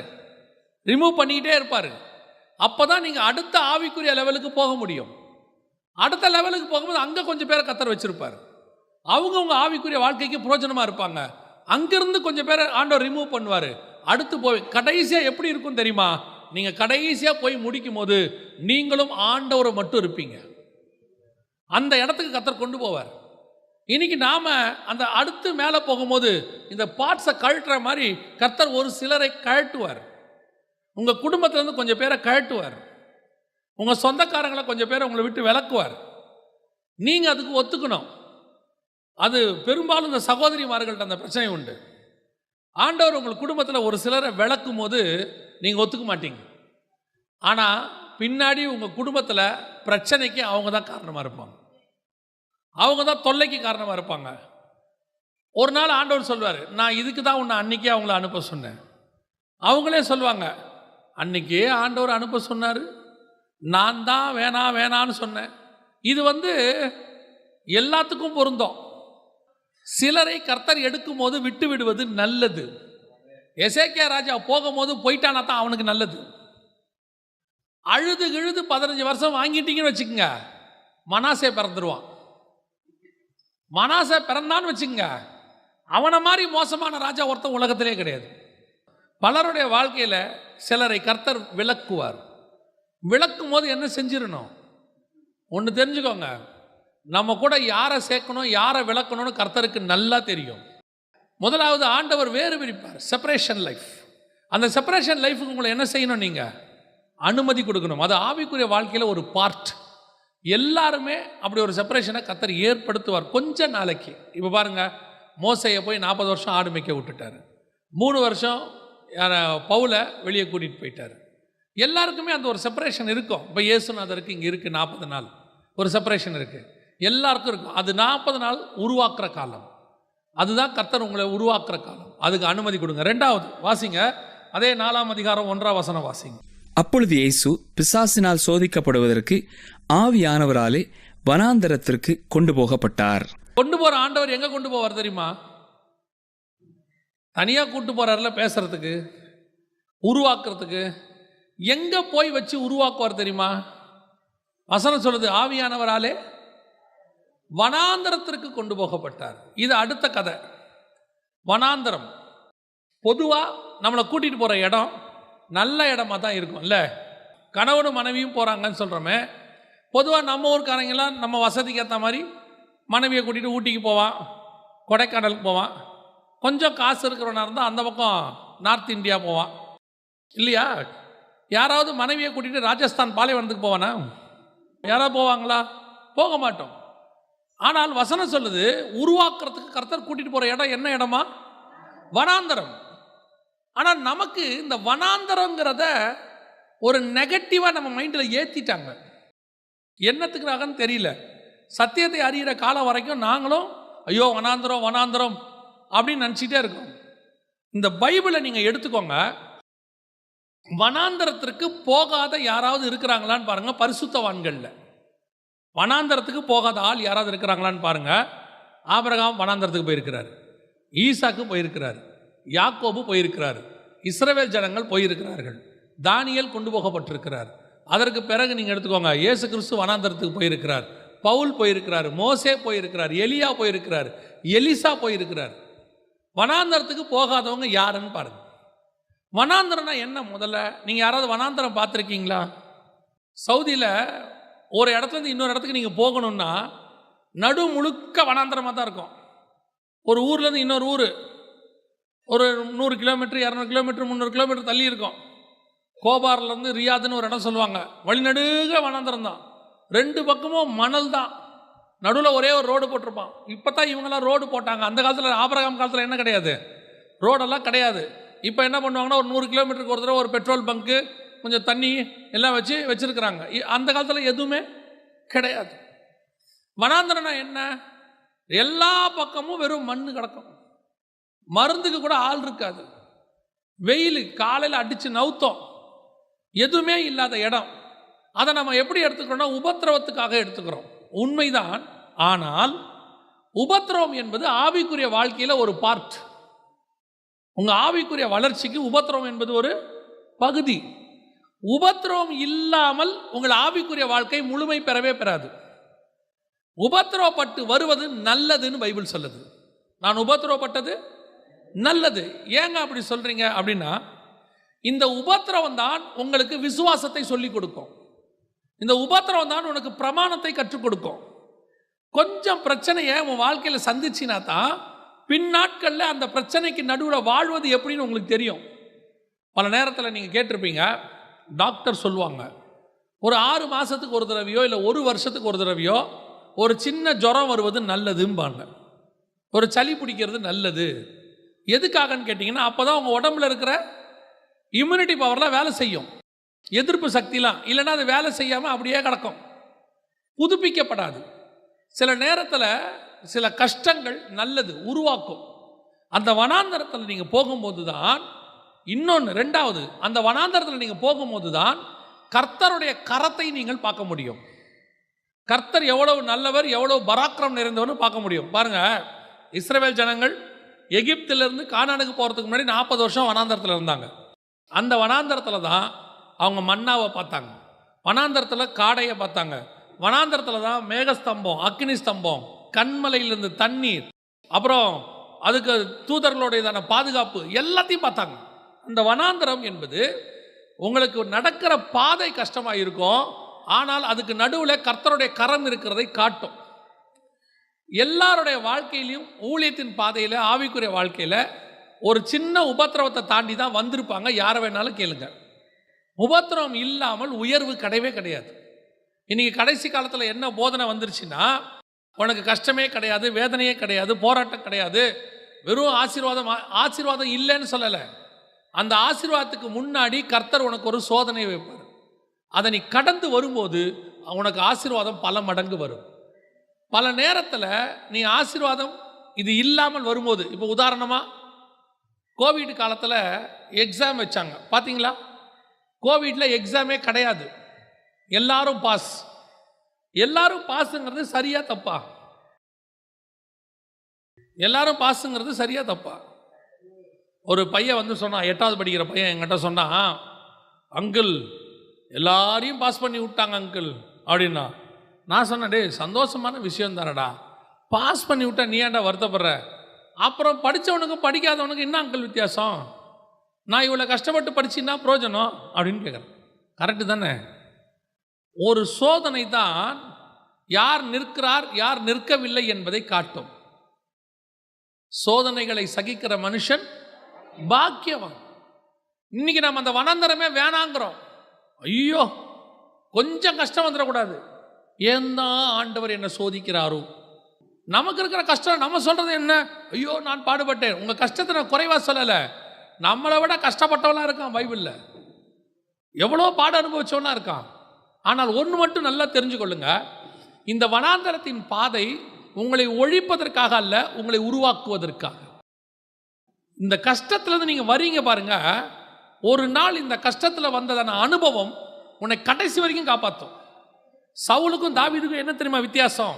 ரிமூவ் பண்ணிக்கிட்டே இருப்பார். அப்போ தான் நீங்கள் அடுத்த ஆவிக்குரிய லெவலுக்கு போக முடியும். அடுத்த லெவலுக்கு போகும்போது அங்கே கொஞ்சம் பேரை கர்த்தர் வச்சுருப்பார், அவங்க உங்கள் ஆவிக்குரிய வாழ்க்கைக்கு பிரயோஜனமாக இருப்பாங்க. அங்கிருந்து கொஞ்சம் பேரை ஆண்டவர் ரிமூவ் பண்ணுவார். அடுத்து போய் கடைசியாக எப்படி இருக்கும் தெரியுமா? நீங்கள் கடைசியாக போய் முடிக்கும் போது நீங்களும் ஆண்டவரை மட்டும் இருப்பீங்க. அந்த இடத்துக்கு கர்த்தர் கொண்டு போவார். இன்னைக்கு நாம் அந்த அடுத்து மேலே போகும்போது இந்த பார்ட்ஸை கழட்டுற மாதிரி கர்த்தர் ஒரு சிலரை கழட்டுவார். உங்கள் குடும்பத்திலேருந்து கொஞ்சம் பேரை கழட்டுவார், உங்கள் சொந்தக்காரங்களை கொஞ்சம் பேரை உங்களை விட்டு விலக்குவார். நீங்கள் அதுக்கு ஒத்துக்கணும். அது பெரும்பாலும் இந்த சகோதரிமார்கள்ட்ட அந்த பிரச்சனை உண்டு. ஆண்டவர் உங்கள் குடும்பத்தில் ஒரு சிலரை விளக்கும் போது நீங்கள் ஒத்துக்க மாட்டீங்க. ஆனால் பின்னாடி உங்கள் குடும்பத்தில் பிரச்சனைக்கு அவங்க தான் காரணமாக இருப்பாங்க, அவங்க தான் தொல்லைக்கு காரணமாக இருப்பாங்க. ஒரு நாள் ஆண்டவர் சொல்வார், நான் இதுக்கு தான் உன்னை அன்றைக்கே அவங்கள அனுப்ப சொன்னேன். அவங்களே சொல்லுவாங்க, அன்றைக்கே ஆண்டவர் அனுப்ப சொன்னார், நான் தான் வேணான்னு சொன்னேன். இது எல்லாத்துக்கும் பொருந்தும். சிலரை கர்த்தர் எடுக்கும் போது விட்டு விடுவது நல்லது. எசேக்கியா ராஜா போகும்போது போயிட்டானா தான் அவனுக்கு நல்லது. அழுது 15 வருஷம் வாங்கிட்டீங்கன்னு வச்சுக்கோங்க, மனாசே பிறந்துருவான். மனாசே பிறந்தான்னு வச்சுக்கோங்க, அவனை மாதிரி மோசமான ராஜா ஒருத்தன் உலகத்திலே கிடையாது. பலருடைய வாழ்க்கையில் சிலரை கர்த்தர் விளக்குவார். விளக்கும் போது என்ன செஞ்சிடணும், ஒன்று தெரிஞ்சுக்கோங்க, நம்ம கூட யாரை சேர்க்கணும் யாரை விளக்கணும்னு கர்த்தருக்கு நல்லா தெரியும். முதலாவது ஆண்டவர் வேறு பிரிப்பார், செப்பரேஷன் லைஃப். அந்த செப்பரேஷன் லைஃபுக்கு உங்களை என்ன செய்யணும், நீங்கள் அனுமதி கொடுக்கணும். அது ஆவிக்குரிய வாழ்க்கையில் ஒரு பார்ட். எல்லாருமே அப்படி ஒரு செப்பரேஷனை கர்த்தர் ஏற்படுத்துவார் கொஞ்ச நாளைக்கு. இப்போ பாருங்கள், மோசையை போய் 40 வருஷம் ஆடு மேய்க்க விட்டுட்டார், 3 வருஷம் பவுலை வெளியே கூட்டிகிட்டு போயிட்டார். எல்லாருக்குமே அந்த ஒரு செப்பரேஷன் இருக்கும். இப்போ இயேசுநாதருக்கு இங்கே இருக்குது 40 நாள் ஒரு செப்பரேஷன் இருக்குது, எல்லாருக்கும் இருக்கும். அது 40 நாள் உருவாக்குற காலம், அதுதான் கர்த்தர் உங்களை உருவாக்குற காலம். அதுக்கு அனுமதி கொடுங்க. 2வது வாசிங்க, அதே 4ஆம் அதிகாரம் 1ஆம் வசனம் வாசிங்க. அப்பொழுது இயேசு பிசாசினால் சோதிக்கப்படுவதற்கு ஆவியானவராலே வனாந்தரத்திற்கு கொண்டு போகப்பட்டார். கொண்டு போகிற ஆண்டவர் எங்கே கொண்டு போவார் தெரியுமா? தனியாக கூட்டு போகிறார்ல பேசுறதுக்கு, உருவாக்குறதுக்கு. எங்கே போய் வச்சு உருவாக்குவார் தெரியுமா? வசனம் சொல்லுது, ஆவியானவராலே வனாந்தரத்திற்கு கொண்டு போகப்பட்டார். இது அடுத்த கதை. வனாந்தரம் பொதுவாக நம்மளை கூட்டிகிட்டு போகிற இடம் நல்ல இடமா தான் இருக்கும் இல்லை? கணவனும் மனைவியும் போகிறாங்கன்னு சொல்கிறோமே, பொதுவாக நம்ம ஊருக்காரங்கெல்லாம் நம்ம வசதிக்கு ஏற்ற மாதிரி மனைவியை கூட்டிகிட்டு ஊட்டிக்கு போவான், கொடைக்கானலுக்கு போவான். கொஞ்சம் காசு இருக்கிறவனாக இருந்தால் அந்த பக்கம் நார்த் இந்தியா போவான் இல்லையா? யாராவது மனைவியை கூட்டிகிட்டு ராஜஸ்தான் பாலைவனத்துக்கு போவானா? யாராவது போவாங்களா? போக மாட்டோம். ஆனால் வசனம் சொல்லுது, உருவாக்குறதுக்கு கர்த்தர் கூட்டிகிட்டு போகிற இடம் என்ன இடமா? வனாந்தரம். ஆனால் நமக்கு இந்த வனாந்தரங்கிறத ஒரு நெகட்டிவாக நம்ம மைண்டில் ஏற்றிட்டாங்க. என்னத்துக்குறாங்கன்னு தெரியல. சத்தியத்தை அறிகிற காலம் வரைக்கும் நாங்களும் ஐயோ வனாந்தரம் வனாந்தரம் அப்படின்னு நினச்சிட்டே இருக்கோம். இந்த பைபிளை நீங்கள் எடுத்துக்கோங்க. வனாந்தரத்திற்கு போகாத யாராவது இருக்கிறாங்களான்னு பாருங்க. பரிசுத்தவான்கள்ல வனாந்தரத்துக்கு போகாத ஆள் யாராவது இருக்கிறாங்களான்னு பாருங்க. ஆபிரகாம் வனாந்தரத்துக்கு போயிருக்கிறார், ஈசாக்கு போயிருக்கிறார், யாக்கோபு போயிருக்கிறார், இஸ்ரவேல் ஜனங்கள் போயிருக்கிறார்கள், தானியேல் கொண்டு போகப்பட்டிருக்கிறார். அதற்கு பிறகு நீங்கள் எடுத்துக்கோங்க, இயேசு கிறிஸ்து வனாந்தரத்துக்கு போயிருக்கிறார், பவுல் போயிருக்கிறார், மோசே போயிருக்கிறார், எலியா போயிருக்கிறார், எலிசா போயிருக்கிறார். வனாந்தரத்துக்கு போகாதவங்க யாருன்னு பாருங்க. வனாந்தரம்னா என்ன? முதல்ல நீங்கள் யாராவது வனாந்தரம் பார்த்துருக்கீங்களா? சவுதியில் ஒரு இடத்துலேருந்து இன்னொரு இடத்துக்கு நீங்கள் போகணுன்னா நடு முழுக்க வனாந்தரமாக தான் இருக்கும். ஒரு ஊர்லேருந்து இன்னொரு ஊர் ஒரு 100 கிலோமீட்டர் 200 கிலோமீட்டர் 300 கிலோமீட்டர் தள்ளி இருக்கும். கோபார்லேருந்து ரியாதுன்னு ஒரு இடம் சொல்லுவாங்க. வழிநடுக வனாந்தரம் தான். 2 பக்கமும் மணல் தான். நடுவில் ஒரே ஒரு ரோடு போட்டிருப்பான். இப்போ தான் இவங்கெல்லாம் ரோடு போட்டாங்க. அந்த காலத்தில் ஆபிரகாம் காலத்தில் என்ன கிடையாது, ரோடெல்லாம் கிடையாது. இப்போ என்ன பண்ணுவாங்கன்னா ஒரு 100 கிலோமீட்டருக்கு ஒரு தடவை ஒரு பெட்ரோல் பங்க்கு, கொஞ்சம் தண்ணி எல்லாம் வச்சுருக்கிறாங்க. அந்த காலத்தில் எதுவுமே கிடையாது. வனாந்தரம்னா என்ன? எல்லா பக்கமும் வெறும் மண் கிடக்கும். மருந்துக்கு கூட ஆள் இருக்காது. வெயில் காலையில் அடித்து நவுத்தோம். எதுவுமே இல்லாத இடம். அதை நம்ம எப்படி எடுத்துக்கிறோம்னா உபத்திரவத்துக்காக எடுத்துக்கிறோம். உண்மைதான். ஆனால் உபத்திரவம் என்பது ஆவிக்குரிய வாழ்க்கையில் ஒரு பார்ட். உங்கள் ஆவிக்குரிய வளர்ச்சிக்கு உபத்திரவம் என்பது ஒரு பகுதி. உபத்திரவம் இல்லாமல் உங்கள் ஆவிக்குரிய வாழ்க்கை முழுமை பெறவே பெறாது. உபத்திரவப்பட்டு வருவது நல்லதுன்னு பைபிள் சொல்லுது. நான் உபத்திரவப்பட்டது நல்லது. ஏங்க அப்படி சொல்றீங்க அப்படின்னா, இந்த உபத்திரவம் தான் உங்களுக்கு விசுவாசத்தை சொல்லிக் கொடுக்கும். இந்த உபத்திரவம் தான் உனக்கு பிரமாணத்தை கற்றுக் கொடுக்கும். கொஞ்சம் பிரச்சனையை உன் வாழ்க்கையில் சந்திச்சினா தான் பின்னாட்களில் அந்த பிரச்சனைக்கு நடுவில் வாழ்வது எப்படின்னு உங்களுக்கு தெரியும். பல நேரத்தில் நீங்கள் கேட்டிருப்பீங்க, டாக்டர் சொல்லுவாங்க ஒரு 6 மாதத்துக்கு ஒரு தடவையோ இல்லை 1 வருஷத்துக்கு ஒரு தடவையோ ஒரு சின்ன ஜுரம் வருவது நல்லதும்பாங்க, ஒரு சளி பிடிக்கிறது நல்லது. எதுக்காகன்னு கேட்டிங்கன்னா, அப்போ தான் உங்கள் உடம்புல இருக்கிற இம்யூனிட்டி பவர்லாம் வேலை செய்யும், எதிர்ப்பு சக்திலாம். இல்லைன்னா அது வேலை செய்யாமல் அப்படியே கிடக்கும், புதுப்பிக்கப்படாது. சில நேரத்தில் சில கஷ்டங்கள் நல்லது உருவாக்கும். அந்த வனாந்தரத்தில் நீங்கள் போகும்போது தான் இன்னொன்று, ரெண்டாவது, அந்த வனாந்தரத்தில் நீங்கள் போகும்போது தான் கர்த்தருடைய கரத்தை நீங்கள் பார்க்க முடியும். கர்த்தர் எவ்வளவு நல்லவர், எவ்வளவு பராக்கிரம் நிறைந்தவர்னு பார்க்க முடியும். பாருங்கள், இஸ்ரவேல் ஜனங்கள் எகிப்திலிருந்து கானானுக்கு போகிறதுக்கு முன்னாடி 40 வருஷம் வனாந்தரத்தில் இருந்தாங்க. அந்த வனாந்தரத்தில் தான் அவங்க மன்னாவை பார்த்தாங்க, வனாந்தரத்தில் காடையை பார்த்தாங்க, வனாந்தரத்தில் தான் மேகஸ்தம்பம், அக்னி ஸ்தம்பம், கண்மலையிலிருந்து தண்ணீர், அப்புறம் அதுக்கு தூதர்களுடையதான பாதுகாப்பு எல்லாத்தையும் பார்த்தாங்க. அந்த வனாந்தரம் என்பது உங்களுக்கு நடக்கிற பாதை கஷ்டமாக இருக்கும், ஆனால் அதுக்கு நடுவில் கர்த்தருடைய கரம் இருக்கிறதை காட்டும். எல்லாருடைய வாழ்க்கையிலையும் ஊழியத்தின் பாதையில் ஆவிக்குரிய வாழ்க்கையில் ஒரு சின்ன உபத்திரவத்தை தாண்டி தான் வந்திருப்பாங்க. யாரை வேணாலும் கேளுங்க. உபத்திரவம் இல்லாமல் உயர்வு கிடையவே கிடையாது. இன்னைக்கு கடைசி காலத்தில் என்ன போதனை வந்துருச்சுன்னா, உனக்கு கஷ்டமே கிடையாது, வேதனையே கிடையாது, போராட்டம் கிடையாது, வெறும் ஆசீர்வாதம் இல்லைன்னு சொல்லலை. அந்த ஆசீர்வாதத்துக்கு முன்னாடி கர்த்தர் உனக்கு ஒரு சோதனை வைப்பார். அதை நீ கடந்து வரும்போது உனக்கு ஆசீர்வாதம் பல மடங்கு வரும். பல நேரத்தில் நீ ஆசீர்வாதம் இது இல்லாமல் வரும்போது, இப்போ உதாரணமாக கோவிட் காலத்தில் எக்ஸாம் வச்சாங்க பார்த்தீங்களா? கோவிடில் எக்ஸாமே கிடையாது, எல்லாரும் பாஸ். எல்லாரும் பாஸுங்கிறது சரியா தப்பா? எல்லாரும் பாஸுங்கிறது சரியா தப்பா? ஒரு பையன் வந்து சொன்னான், 8வது படிக்கிற பையன் என்கிட்ட சொன்னான், அங்கிள் எல்லாரையும் பாஸ் பண்ணி விட்டாங்க அங்கிள் அப்படின்னா. நான் சொன்னேன், டே சந்தோஷமான விஷயம் தானடா, பாஸ் பண்ணி விட்டா நீ ஏன்டா வருத்தப்படுற? அப்புறம் படித்தவனுக்கும் படிக்காதவனுக்கு என்ன அங்கிள் வித்தியாசம்? நான் இவ்வளோ கஷ்டப்பட்டு படிச்சுன்னா பிரயோஜனம் அப்படின்னு கேட்குறேன். கரெக்டு தானே? ஒரு சோதனை தான் யார் நிற்கிறார் யார் நிற்கவில்லை என்பதை காட்டும். சோதனைகளை சகிக்கிற மனுஷன் பாக்கியவான். இன்னைக்கு நம்ம அந்த வனாந்தரமே வேணாங்கிறோம். ஐயோ கொஞ்சம் கஷ்டம் வந்துடக்கூடாது, ஏன் தான் ஆண்டவர் என்னை சோதிக்கிறாரோ? நமக்கு இருக்கிற கஷ்டம் நம்ம சொல்றது என்ன? ஐயோ நான் பாடுபட்டேன். உங்க கஷ்டத்தை நான் குறைவா சொல்லலை, நம்மளை விட கஷ்டப்பட்டவெல்லாம் இருக்கான் பைபிளில், எவ்வளோ பாடு அனுபவிச்சவனா இருக்கான். ஆனால் ஒன்று மட்டும் நல்லா தெரிஞ்சுக்கொள்ளுங்க, இந்த வனாந்தரத்தின் பாதை உங்களை ஒழிப்பதற்காக அல்ல, உங்களை உருவாக்குவதற்காக. இந்த கஷ்டத்துலேருந்து நீங்கள் வரீங்க பாருங்க, ஒரு நாள் இந்த கஷ்டத்தில் வந்ததான அனுபவம் உன்னை கடைசி வரைக்கும் காப்பாற்றும். சவுலுக்கும் தாவீதுக்கும் என்ன தெரியுமா வித்தியாசம்?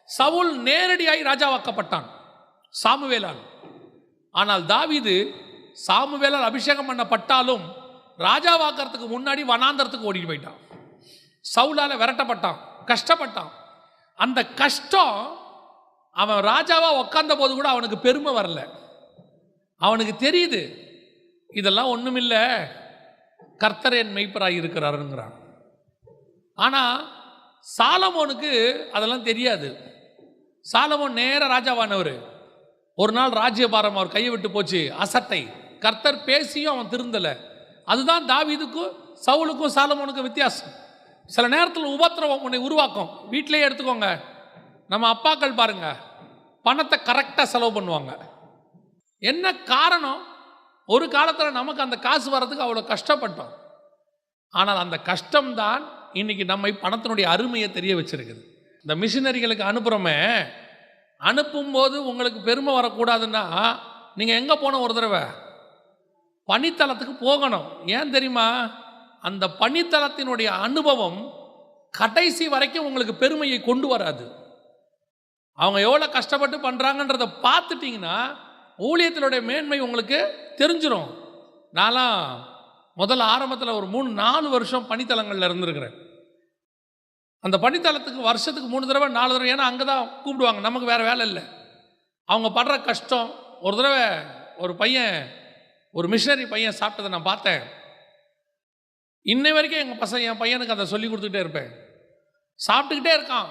சவுல் நேரடியாய் ராஜாவாக்கப்பட்டான் சாமுவேலால். ஆனால் தாவீது சாமுவேலால் அபிஷேகம் பண்ணப்பட்டாலும் ராஜாவாக்கிறதுக்கு முன்னாடி வனாந்தரத்துக்கு ஓடிட்டு போயிட்டான். சவுலால் விரட்டப்பட்டான், கஷ்டப்பட்டான். அந்த கஷ்டம் அவன் ராஜாவா உட்கார்ந்த போது கூட அவனுக்கு பெருமை வரல. அவனுக்கு தெரியுது இதெல்லாம் ஒண்ணுமில்லை, கர்த்தர் என் மெய்ப்பராய் இருக்கிறாருங்கிறான். ஆனால் சாலமோனுக்கு அதெல்லாம் தெரியாது. சாலமோன் நேர ராஜாவானவர். ஒரு நாள் ராஜ்யபாரம் அவர் கையை விட்டு போச்சு, அசட்டை. கர்த்தர் பேசியும் அவன் திருந்தலை. அதுதான் தாவீதுக்கும் சவுலுக்கும் சாலமோனுக்கும் வித்தியாசம். சில நேரத்தில் உபத்திரவம் உன்னை உருவாக்கும். வீட்டிலேயே எடுத்துக்கோங்க, நம்ம அப்பாக்கள் பாருங்க, பணத்தை கரெக்டாக செலவு பண்ணுவாங்க. என்ன காரணம்? ஒரு காலத்தில் நமக்கு அந்த காசு வர்றதுக்கு அவ்வளோ கஷ்டப்பட்டோம். ஆனால் அந்த கஷ்டம்தான் இன்னைக்கு நம்மை பணத்தினுடைய அருமையை தெரிய வச்சிருக்குது. இந்த மிஷினரிகளுக்கு அனுப்புகிறோமே, அனுப்பும்போது உங்களுக்கு பெருமை வரக்கூடாதுன்னா நீங்கள் எங்கே போனோம்? ஒரு தடவை பணித்தளத்துக்கு போகணும். ஏன் தெரியுமா? அந்த பணித்தளத்தினுடைய அனுபவம் கடைசி வரைக்கும் உங்களுக்கு பெருமையை கொண்டு வராது. அவங்க எவ்வளோ கஷ்டப்பட்டு பண்ணுறாங்கன்றதை பார்த்துட்டிங்கன்னா ஊழியத்தினுடைய மேன்மை உங்களுக்கு தெரிஞ்சிடும். நான்லாம் முதல்ல ஆரம்பத்தில் ஒரு 3-4 வருஷம் பணித்தளங்களில் இருந்திருக்கிறேன். அந்த பணித்தளத்துக்கு வருஷத்துக்கு 3 தடவை 4 தடவை, ஏன்னா அங்கே தான் கூப்பிடுவாங்க, நமக்கு வேறு வேலை இல்லை. அவங்க படுற கஷ்டம். ஒரு தடவை ஒரு பையன், ஒரு மிஷனரி பையன் சாப்பிட்டதை நான் பார்த்தேன். இன்னை வரைக்கும் என் பையனுக்கு அதை சொல்லி கொடுத்துக்கிட்டே இருப்பேன். சாப்பிட்டுக்கிட்டே இருக்கான்.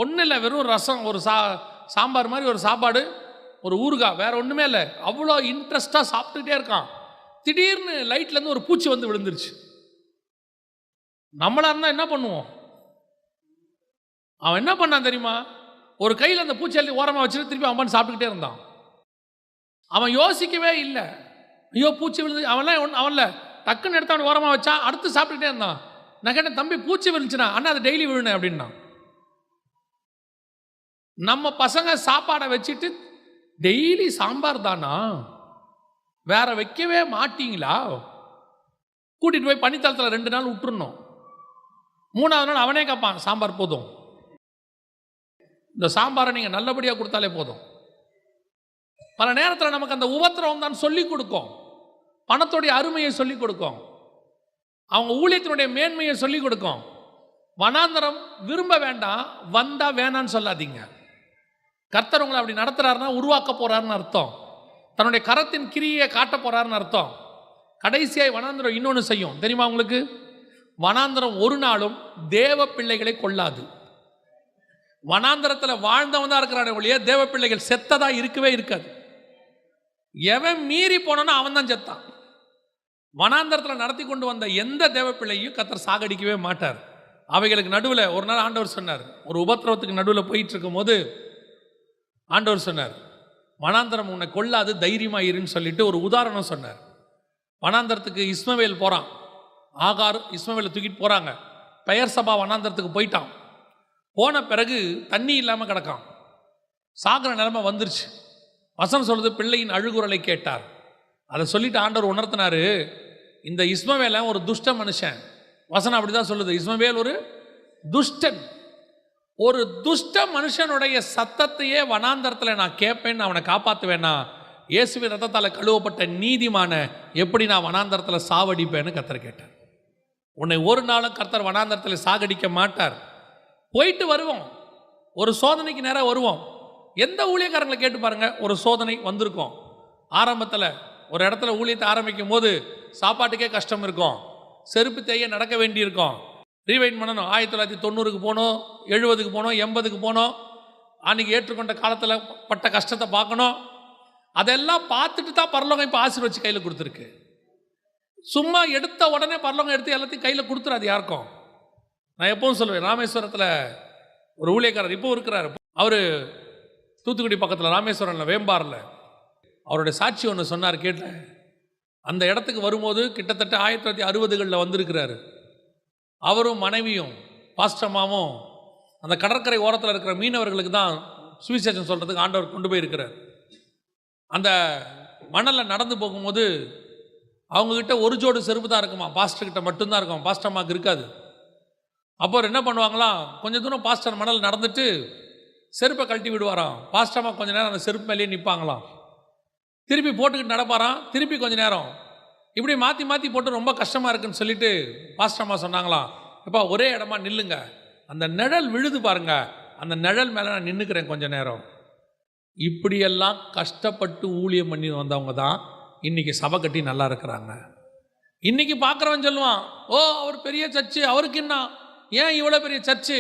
ஒன்றும் இல்லை, வெறும் ரசம், ஒரு சாம்பார் மாதிரி ஒரு சாப்பாடு, ஒரு ஊறுகாய், வேறு ஒன்றுமே இல்லை. அவ்வளோ இன்ட்ரெஸ்டாக சாப்பிட்டுக்கிட்டே இருக்கான். திடீர்னு லைட்லேருந்து ஒரு பூச்சி வந்து விழுந்துருச்சு. நம்மளா இருந்தால் என்ன பண்ணுவோம்? அவன் என்ன பண்ணான் தெரியுமா? ஒரு கையில் அந்த பூச்சி அள்ளி ஓரமாக வச்சுட்டு திருப்பி அவன் சாப்பிட்டுக்கிட்டே இருந்தான். அவன் யோசிக்கவே இல்லை, ஐயோ பூச்சி விழுந்து. அவன்ல டக்குன்னு எடுத்து அவன் ஓரமாக வச்சா, அடுத்து சாப்பிட்டுக்கிட்டே இருந்தான். நான் கேட்டேன், தம்பி பூச்சி விழுந்துச்சுனா? அண்ணா அது டெய்லி விழுனேன் அப்படின்னா. நம்ம பசங்க சாப்பாடை வச்சுட்டு டெய்லி சாம்பார் தானா, வேற வைக்கவே மாட்டீங்களா? கூட்டிட்டு போய் பனித்தளத்தில் 2 நாள் விட்டுருணும். 3ஆவது நாள் அவனே கேட்பான், சாம்பார் போதும், இந்த சாம்பாரை நீங்கள் நல்லபடியாக கொடுத்தாலே போதும். பல நேரத்தில் நமக்கு அந்த உபத்திரவம் தான் சொல்லிக் கொடுக்கும், பணத்துடைய அருமையை சொல்லிக் கொடுக்கும், அவங்க ஊழியத்தினுடைய மேன்மையை சொல்லிக் கொடுக்கும். வனாந்தரம் விரும்ப வேண்டாம், வந்தா வேணான்னு சொல்லாதீங்க. கர்த்தர் உங்களை அப்படி நடத்துறாருன்னா உருவாக்க போறாருன்னு அர்த்தம். தன்னுடைய கரத்தின் கிரியை காட்ட போறாருன்னு அர்த்தம். கடைசியாய் வனாந்தரம் இன்னொன்று செய்யும் தெரியுமா உங்களுக்கு? வனாந்தரம் ஒரு நாளும் தேவ பிள்ளைகளை கொள்ளாது. வனாந்தரத்தில் வாழ்ந்தவன் தான் இருக்கிறானே ஒழிய தேவ பிள்ளைகள் செத்ததா இருக்கவே இருக்காது. எவன் மீறி போனானோ அவன் தான் செத்தான். வனாந்தரத்தில் நடத்தி கொண்டு வந்த எந்த தேவ பிள்ளையும் கர்த்தர் சாகடிக்கவே மாட்டார். அவைகளுக்கு நடுவில் ஒரு நாள் ஆண்டவர் சொன்னார், ஒரு உபத்திரவத்துக்கு நடுவில் போயிட்டு இருக்கும் போது ஆண்டவர் சொன்னார், வனாந்தரம் உன்னை கொள்ளாது, தைரியமா இருன்னு சொல்லிட்டு ஒரு உதாரணம் சொன்னார். வனாந்தரத்துக்கு இஸ்மவேல் போகிறான். ஆகார் இஸ்மவேலை தூக்கிட்டு போகிறாங்க. பெயர் சபா வனாந்தரத்துக்கு போயிட்டான். போன பிறகு தண்ணி இல்லாமல் கிடக்கான். சாகர நிலைமை வந்துருச்சு. வசனம் சொல்லுது, பிள்ளையின் அழுகுரலை கேட்டார். அதை சொல்லிட்டு ஆண்டவர் உணர்த்தினாரு, இந்த இஸ்மவேலை ஒரு துஷ்ட மனுஷன். வசனம் அப்படிதான் சொல்லுது, இஸ்மவேல் ஒரு துஷ்டன். ஒரு துஷ்ட மனுஷனுடைய சத்தத்தையே வனாந்தரத்தில் நான் கேட்பேன்னு அவனை காப்பாற்றுவேன்னா, இயேசுவின் ரத்தத்தால் கழுவப்பட்ட நீதிமான எப்படி நான் வனாந்தரத்தில் சாவடிப்பேன்னு கர்த்தர் கேட்டார். உன்னை ஒரு நாளும் கர்த்தர் வனாந்தரத்தில் சாகடிக்க மாட்டார். போயிட்டு வருவோம், ஒரு சோதனைக்கு நேராக வருவோம். எந்த ஊழியக்காரங்களை கேட்டு பாருங்க, ஒரு சோதனை வந்திருக்கும். ஆரம்பத்தில் ஒரு இடத்துல ஊழியத்தை ஆரம்பிக்கும் போது சாப்பாட்டுக்கே கஷ்டம் இருக்கும், செருப்பு தேய நடக்க வேண்டியிருக்கும், ரீவைண்ட் பண்ணணும். 1990க்கு போனோம், 70க்கு போனோம், 80க்கு போனோம். அன்றைக்கி ஏற்றுக்கொண்ட காலத்தில் பட்ட கஷ்டத்தை பார்க்கணும். அதெல்லாம் பார்த்துட்டு தான் பரலோகம் இப்போ ஆசீர்வச்சு கையில் கொடுத்துருக்கு. சும்மா எடுத்த உடனே பரலோகம் எடுத்து எல்லாத்தையும் கையில் கொடுத்துறாது யாருக்கும். நான் எப்பவும் சொல்லுவேன், ராமேஸ்வரத்தில் ஒரு ஊழியக்காரர் இப்போ இருக்கிறார். அவர் தூத்துக்குடி பக்கத்தில் ராமேஸ்வரனில் வேம்பாரில் அவருடைய சாட்சி ஒன்று சொன்னார், கேட்டேன். அந்த இடத்துக்கு வரும்போது கிட்டத்தட்ட 1960களில் வந்திருக்கிறாரு. அவரும் மனைவியும் பாஸ்டமாவும் அந்த கடற்கரை ஓரத்தில் இருக்கிற மீனவர்களுக்கு தான் சுவிசேஷம் சொல்கிறதுக்கு ஆண்டவர் கொண்டு போயிருக்கிறார். அந்த மணலில் நடந்து போகும்போது அவங்கக்கிட்ட ஒரு ஜோடு செருப்பு தான் இருக்குமா, பாஸ்டர்கிட்ட மட்டும்தான் இருக்கும், பாஸ்டம்மாவுக்கு இருக்காது. அப்போ என்ன பண்ணுவாங்களாம், கொஞ்சம் தூரம் பாஸ்டர் மணல் நடந்துட்டு செருப்பை கழட்டி விடுவாராம். பாஸ்டம்மா கொஞ்சம் நேரம் அந்த செருப்பு மேலேயே நிற்பாங்களாம். திருப்பி போட்டுக்கிட்டு நடப்பாராம். திருப்பி கொஞ்சம் நேரம் இப்படி மாற்றி மாற்றி போட்டு ரொம்ப கஷ்டமாக இருக்குன்னு சொல்லிட்டு பாஸ்டம்மா சொன்னாங்களாம், எப்பா ஒரே இடமா நில்லுங்க, அந்த நிழல் விழுது பாருங்க, அந்த நிழல் மேலே நான் நின்றுக்கிறேன் கொஞ்சம் நேரம். இப்படியெல்லாம் கஷ்டப்பட்டு ஊழியம் பண்ணி வந்தவங்க தான் இன்றைக்கி சபை கட்டி நல்லா இருக்கிறாங்க. இன்றைக்கி பார்க்குறவன் சொல்லுவான், ஓ அவர் பெரிய சர்ச்சு, அவருக்கு என்ன, ஏன் இவ்வளோ பெரிய சர்ச்சு?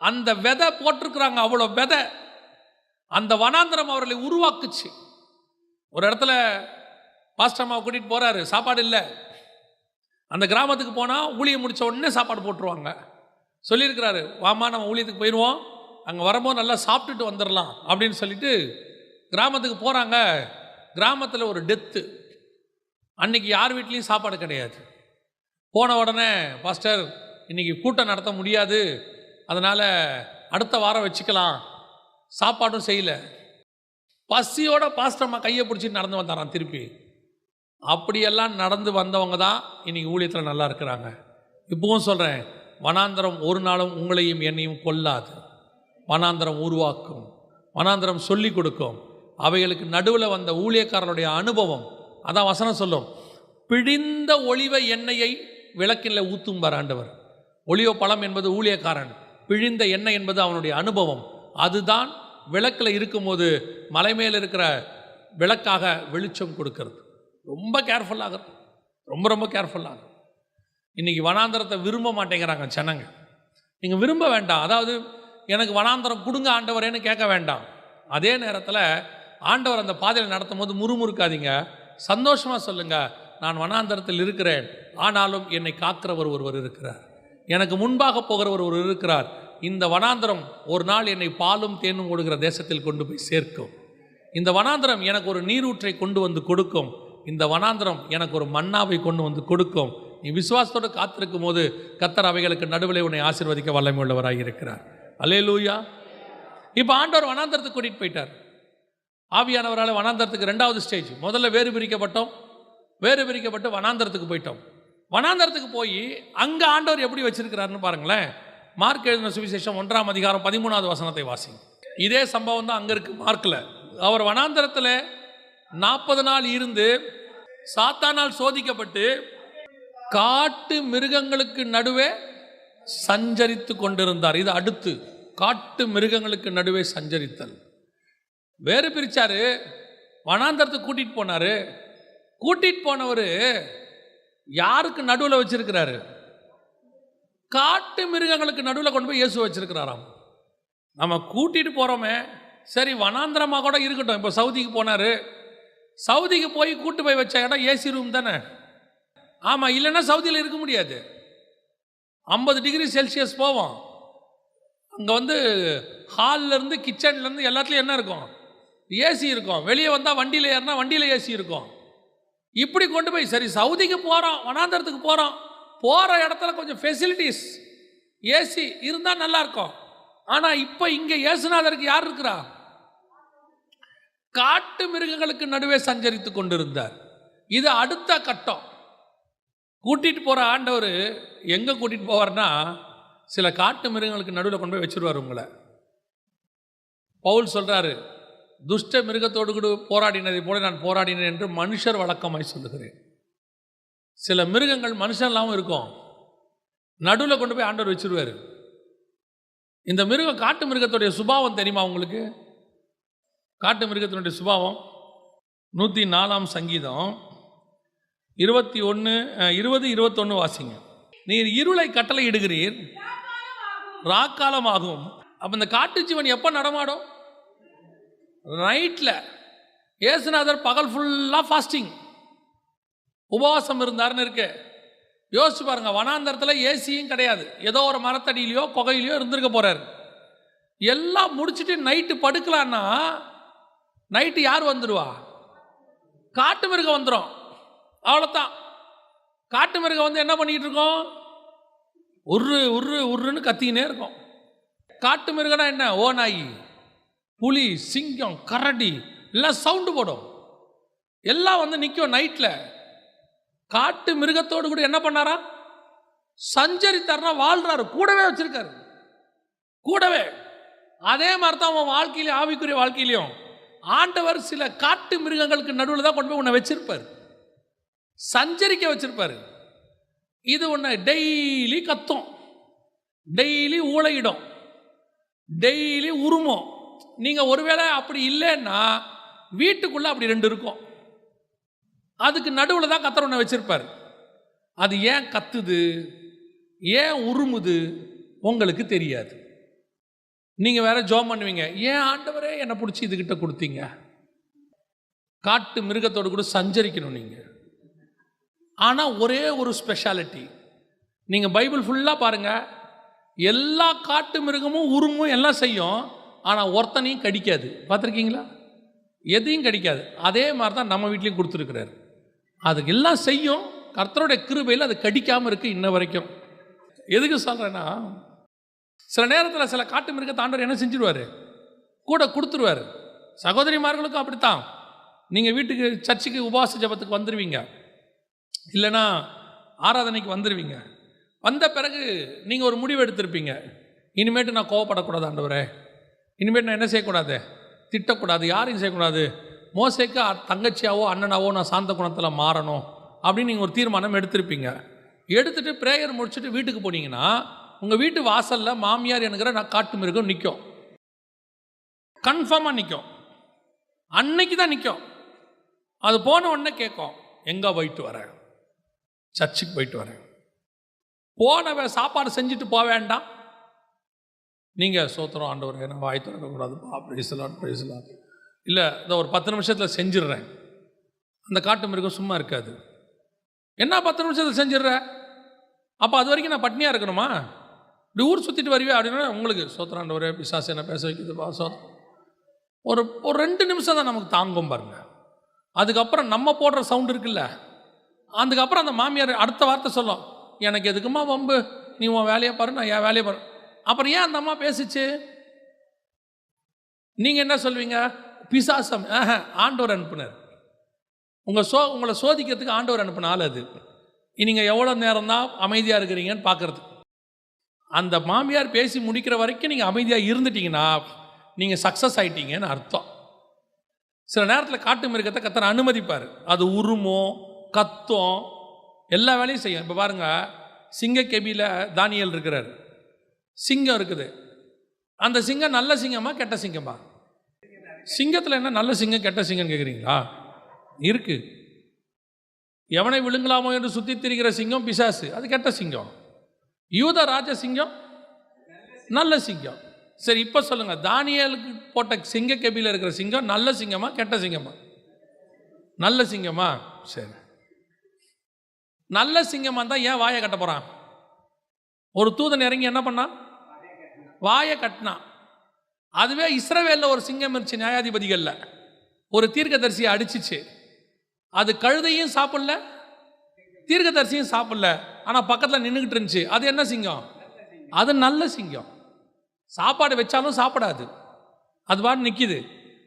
அந்த விதை போட்டிருக்கிறாங்க, அவ்வளோ விதை. அந்த வனாந்தரம் அவர்களை உருவாக்குச்சு. ஒரு இடத்துல பாஸ்டம்மாவை கூட்டிகிட்டு போகிறாரு, சாப்பாடு இல்லை. அந்த கிராமத்துக்கு போனால் ஊழியம் முடித்த உடனே சாப்பாடு போட்டுருவாங்க. சொல்லியிருக்கிறாரு, வாமா நம்ம ஊழியத்துக்கு போயிடுவோம், அங்கே வரும்போது நல்லா சாப்பிட்டுட்டு வந்துடலாம் அப்படின்னு சொல்லிட்டு கிராமத்துக்கு போகிறாங்க. கிராமத்தில் ஒரு டெத்து. அன்றைக்கி யார் வீட்லேயும் சாப்பாடு கிடையாது. போன உடனே, பாஸ்டர் இன்றைக்கி கூட்டம் நடத்த முடியாது, அதனால் அடுத்த வாரம் வச்சுக்கலாம், சாப்பாடும் செய்யலை. பசியோட பாஸ்டர்மா கையை பிடிச்சிட்டு நடந்து வந்தாராம் திருப்பி. அப்படியெல்லாம் நடந்து வந்தவங்க தான் இன்றைக்கி ஊழியத்தில் நல்லா இருக்கிறாங்க. இப்பவும் சொல்கிறேன், வனாந்தரம் ஒரு நாளும் உங்களையும் என்னையும் கொல்லாது. வனாந்தரம் உருவாக்கும், வனாந்தரம் சொல்லி கொடுக்கும். அவைகளுக்கு நடுவில் வந்த ஊழியக்காரனுடைய அனுபவம், அதான் வசனம் சொல்லும், பிழிந்த ஒளிவ எண்ணெயை விளக்கில் ஊத்தும்பார் ஆண்டவர். ஒளிவ பழம் என்பது ஊழியக்காரன், பிழிந்த எண்ணெய் என்பது அவனுடைய அனுபவம். அதுதான் விளக்கில் இருக்கும்போது மலை மேல் இருக்கிற விளக்காக வெளிச்சம் கொடுக்கறது. ரொம்ப கேர்ஃபுல்லாக இருக்கும், ரொம்ப ரொம்ப கேர்ஃபுல்லாக. இன்றைக்கி வனாந்தரத்தை விரும்ப மாட்டேங்கிறாங்க ஜனங்க. நீங்கள் விரும்ப வேண்டாம், அதாவது எனக்கு வனாந்தரம் கொடுங்க ஆண்டவரேன்னு கேட்க வேண்டாம். அதே நேரத்தில் ஆண்டவர் அந்த பாதையில் நடத்தும் போது முறுமுறுக்காதீங்க, சந்தோஷமாக சொல்லுங்கள், நான் வனாந்தரத்தில் இருக்கிறேன், ஆனாலும் என்னை காக்கிறவர் ஒருவர் இருக்கிறார், எனக்கு முன்பாக போகிறவர் ஒருவர் இருக்கிறார். இந்த வனாந்தரம் ஒரு நாள் என்னை பாலும் தேனும் ஓடுகிற தேசத்தில் கொண்டு போய் சேர்க்கும். இந்த வனாந்தரம் எனக்கு ஒரு நீரூற்றை கொண்டு வந்து கொடுக்கும். இந்த வனாந்தரம் எனக்கு ஒரு மன்னாவை கொண்டு வந்து கொடுக்கும். நீ விசுவாசத்தோடு காத்திருக்கும் போது கர்த்தர் அவைகளுக்கு நடுவில் உன்னை ஆசீர்வதிக்க வல்லமை உள்ளவராக இருக்கிறார். அல்லேலூயா. இப்போ ஆண்டவர் வனாந்தரத்துக்கு கூட்டிகிட்டு போயிட்டார். ஆவியானவரால் வனாந்தரத்துக்கு 2வது ஸ்டேஜ். முதல்ல வேறு பிரிக்கப்பட்டு வனாந்தரத்துக்கு போயிட்டோம். வனாந்தரத்துக்கு போய் அங்கே ஆண்டவர் எப்படி வச்சிருக்கிறாருன்னு பாருங்களேன். மார்க் எழுதின சுவிசேஷம் 1ஆம் அதிகாரம் 13வது வசனத்தை வாசிங்க. இதே சம்பவம் தான் அங்கே இருக்குது மார்க்கில். அவர் வனாந்தரத்தில் 40 நாள் இருந்து சாத்தானால் சோதிக்கப்பட்டு காட்டு மிருகங்களுக்கு நடுவே சஞ்சரித்து கொண்டிருந்தார். இது அடுத்து காட்டு மிருகங்களுக்கு நடுவே சஞ்சரித்தல். வேறு பிரிச்சாரு, வனாந்தரத்துக்கு கூட்டிகிட்டு போனார். கூட்டிகிட்டு போனவர் யாருக்கு நடுவில் வச்சிருக்கிறாரு? காட்டு மிருகங்களுக்கு நடுவில் கொண்டு போய் இயேசு வச்சிருக்கிறாராம். நம்ம கூட்டிகிட்டு போகிறோமே, சரி வனாந்தரமாக கூட இருக்கட்டும். இப்போ சவுதிக்கு போனார், சவுதிக்கு போய் கூட்டு போய் வச்ச இடம் ஏசி ரூம் தானே. ஆமாம், இல்லைன்னா சவுதியில் இருக்க முடியாது. 50 டிகிரி செல்சியஸ் போவோம். அங்கே ஹால்லேருந்து கிச்சன்லேருந்து எல்லாத்துலேயும் என்ன இருக்கும்? ஏசி இருக்கும். வெளியே வந்தால் வண்டியில் ஏறினா வண்டியில் ஏசி இருக்கும். இப்படி கொண்டு போய், சரி சவுதிக்கு போகிறோம், வனாந்தரத்துக்கு போகிறோம், போகிற இடத்துல கொஞ்சம் ஃபெசிலிட்டிஸ் ஏசி இருந்தால் நல்லாயிருக்கும். ஆனால் இப்போ இங்கே இயேசுநாதருக்கு யார் இருக்கிறா? காட்டு மிருகங்களுக்கு நடுவே சஞ்சரித்து கொண்டிருந்தார். இது அடுத்த கட்டம். கூட்டிகிட்டு போகிற ஆண்டவர் எங்கே கூட்டிகிட்டு போவார்னா, சில காட்டு மிருகங்களுக்கு நடுவில் கொண்டு போய் வச்சுருவார் உங்களை. பவுல் சொல்கிறாரு, துஷ்ட மிருகத்தோடு கூட போராடினதை போல நான் போராடினேன் என்று மனுஷர் வழக்கமாய் சொல்லுகிறேன். சில மிருகங்கள் மனுஷன் இல்லாமல் இருக்கும், நடுவில் கொண்டு போய் ஆண்டவர் வச்சுருவார். இந்த மிருகம், காட்டு மிருகத்துடைய சுபாவம் தெரியுமா உங்களுக்கு? காட்டு மிருகத்தினுடைய சுபாவம் 104ஆம் சங்கீதம் 20-21 வாசிங்க. நீர் இருளை கட்டளை இடுகிறீர், ராக்காலமாகும். அப்போ இந்த காட்டு ஜீவன் எப்போ நடமாடும்? நைட்டில். இயேசுநாதர் பகல் ஃபுல்லாக ஃபாஸ்டிங், உபவாசம் இருந்தார்னு இருக்கு. யோசிச்சு பாருங்க, வனாந்தரத்தில் ஏசியும் கிடையாது, ஏதோ ஒரு மரத்தடியிலையோ குகையிலையோ இருந்திருக்க போறாரு. எல்லாம் முடிச்சுட்டு நைட்டு படுக்கலான்னா நைட்டு யார் வந்துடுவா? காட்டு மிருகம் வந்துடும். அவ்வளோதான். காட்டு மிருகம் வந்து என்ன பண்ணிக்கிட்டு இருக்கோம்? உருன்னு கத்திக்கினே இருக்கும். காட்டு மிருகனா என்ன? ஓநாய், புலி, சிங்கம், கரடி எல்லாம் சவுண்டு போடும், எல்லாம் வந்து நிற்கும் நைட்டில். காட்டு மிருகத்தோடு கூட என்ன பண்ணாரா? சஞ்சரித்தார்னா வாழ்றாரு, கூடவே வச்சிருக்காரு, கூடவே. அதே மாதிரி தான் அவன் வாழ்க்கையிலையும், ஆவிக்குரிய வாழ்க்கையிலையும் ஆண்டவர் சில காட்டு மிருகங்களுக்கு நடுவில் தான் கொண்டு போய் உன்னை வச்சிருப்பார், சஞ்சரிக்க வச்சிருப்பாரு. இது உன்னை டெய்லி கத்தும், டெய்லி ஊளையிடும், டெய்லி உருமும். நீங்கள் ஒருவேளை அப்படி இல்லைன்னா வீட்டுக்குள்ளே அப்படி 2 இருக்கும். அதுக்கு நடுவில் தான் கத்தர் ஒன்று வச்சிருப்பார். அது ஏன் கத்துது, ஏன் உருமுது உங்களுக்கு தெரியாது. நீங்கள் வேற ஜோம் பண்ணுவீங்க, ஏன் ஆண்டவரே என்னை பிடிச்சி இதுகிட்ட கொடுத்தீங்க? காட்டு மிருகத்தோடு கூட சஞ்சரிக்கணும் நீங்கள். ஆனால் ஒரே ஒரு ஸ்பெஷாலிட்டி, நீங்கள் பைபிள் ஃபுல்லாக பாருங்கள், எல்லா காட்டு மிருகமும் உருமும் எல்லாம் செய்யும், ஆனால் ஒருத்தனையும் கடிக்காது. பார்த்துருக்கீங்களா? எதையும் கடிக்காது. அதே மாதிரி தான் நம்ம வீட்லேயும் கொடுத்துருக்கிறார். அதுக்கு எல்லாம் செய்யும், கர்த்தருடைய கிருபையில் அது கடிக்காமல் இருக்குது இன்ன வரைக்கும். எதுக்கு சொல்கிறேன்னா, சில நேரத்தில் சில காட்டு மிருகத்தை ஆண்டவர் என்ன செஞ்சிருவார்? கூட கொடுத்துருவார். சகோதரிமார்களுக்கும் அப்படித்தான். நீங்கள் வீட்டுக்கு சர்ச்சுக்கு உபவாச ஜபத்துக்கு வந்துடுவீங்க, இல்லைன்னா ஆராதனைக்கு வந்துடுவீங்க. வந்த பிறகு நீங்கள் ஒரு முடிவு எடுத்திருப்பீங்க, இனிமேட்டு நான் கோவப்படக்கூடாது ஆண்டவரே, இனிமேட்டு நான் என்ன செய்யக்கூடாது? திட்டக்கூடாது, யாரையும் செய்யக்கூடாது, மோசேக்கு தங்கச்சியாவோ அண்ணனாவோ நான் சாந்த குணத்தில் மாறணும் அப்படின்னு நீங்கள் ஒரு தீர்மானம் எடுத்திருப்பீங்க. எடுத்துகிட்டு ப்ரேயர் முடிச்சுட்டு வீட்டுக்கு போனீங்கன்னா உங்கள் வீட்டு வாசலில் மாமியார் என்கிற நான் காட்டு மிருகம் நிற்கும், கன்ஃபார்மாக நிற்கும். அன்னைக்கு தான் நிற்கும். அது போன உடனே கேட்கும், எங்கே போயிட்டு வரேன்? சர்ச்சுக்கு போயிட்டு வரேன். போனவ சாப்பாடு செஞ்சுட்டு போக வேண்டாம், நீங்கள் சோத்திரம் ஆண்டவர் என்ன வாய் திறக்கக்கூடாதுப்பா, பேசலாம் இல்லை இதை ஒரு 10 நிமிஷத்தில் செஞ்சிடுறேன். அந்த காட்டு மிருகம் சும்மா இருக்காது. என்ன 10 நிமிஷத்தில் செஞ்சிடுற? அப்போ அது வரைக்கும் நான் பட்னியாக இருக்கணுமா? இப்படி ஊர் சுற்றிட்டு வருவே அப்படின்னா உங்களுக்கு சோத்திரம் ஆண்டவரே, பிசாசு என்ன பேச வைக்குதுப்பா, சோத்திரம். ஒரு 2 நிமிஷம் தான் நமக்கு தாங்கும் பாருங்க. அதுக்கப்புறம் நம்ம போடுற சவுண்ட் இருக்குல்ல, அதுக்கப்புறம் அந்த மாமியார் அடுத்த வார்த்தை சொல்லும், எனக்கு எதுக்குமா வம்பு, நீ உன் வேலையை பாரு, நான் என் வேலையை பாரு. அப்புறம் ஏன் அந்த அம்மா பேசிச்சு? நீங்கள் என்ன சொல்வீங்க? பிசாசம். ஆண்டவர் அனுப்புனார். உங்களை சோதிக்கிறதுக்கு ஆண்டவர் அனுப்பின ஆள் அது. நீங்கள் எவ்வளோ நேரம் தான் அமைதியாக இருக்கிறீங்கன்னு பார்க்குறதுக்கு. அந்த மாமியார் பேசி முடிக்கிற வரைக்கும் நீங்கள் அமைதியாக இருந்துட்டீங்கன்னா நீங்கள் சக்ஸஸ் ஆகிட்டீங்கன்னு அர்த்தம். சில நேரத்தில் காட்டு மிருகத்தை கத்தர் அனுமதிப்பார். அது உருமும், கத்தும், எல்லா வேலையும் செய்யும். இப்போ பாருங்கள், சிங்கக்கெபியில் தானியேல் இருக்கிறார். சிங்கம் இருக்குது. அந்த சிங்கம் நல்ல சிங்கமா கெட்ட சிங்கமா? சிங்கத்தில் என்ன நல்ல சிங்கம் கெட்ட சிங்கம் கேட்குறீங்களா? இருக்கு. எவனை விழுங்கலாமோ என்று சுற்றி திரிகிற சிங்கம் பிசாசு, அது கெட்ட சிங்கம். யூத ராஜ சிங்கம் நல்ல சிங்கம். சரி, இப்போ சொல்லுங்க, தானியேலுக்கு போட்ட சிங்க கெபியில் இருக்கிற சிங்கம் நல்ல சிங்கமா கெட்ட சிங்கமா? நல்ல சிங்கமா? சரி, நல்ல சிங்கமா தான் ஏன் வாயை கட்ட போறான்? ஒரு தூதன் இறங்கி என்ன பண்ணா? வாயை கட்டினான். அதுவே இஸ்ரவேலில் ஒரு சிங்கம் இருந்துச்சு, நியாயாதிபதிகளில் ஒரு தீர்க்கதரிசியை அடிச்சிச்சு. அது கழுதையும் சாப்பிடல, தீர்க்கதரிசியும் சாப்பிடல, ஆனால் பக்கத்தில் நின்றுக்கிட்டு இருந்துச்சு. அது என்ன சிங்கம்? அது நல்ல சிங்கம். சாப்பாடு வச்சாலும் சாப்பிடாது, அது பாட்டு நிற்கிது.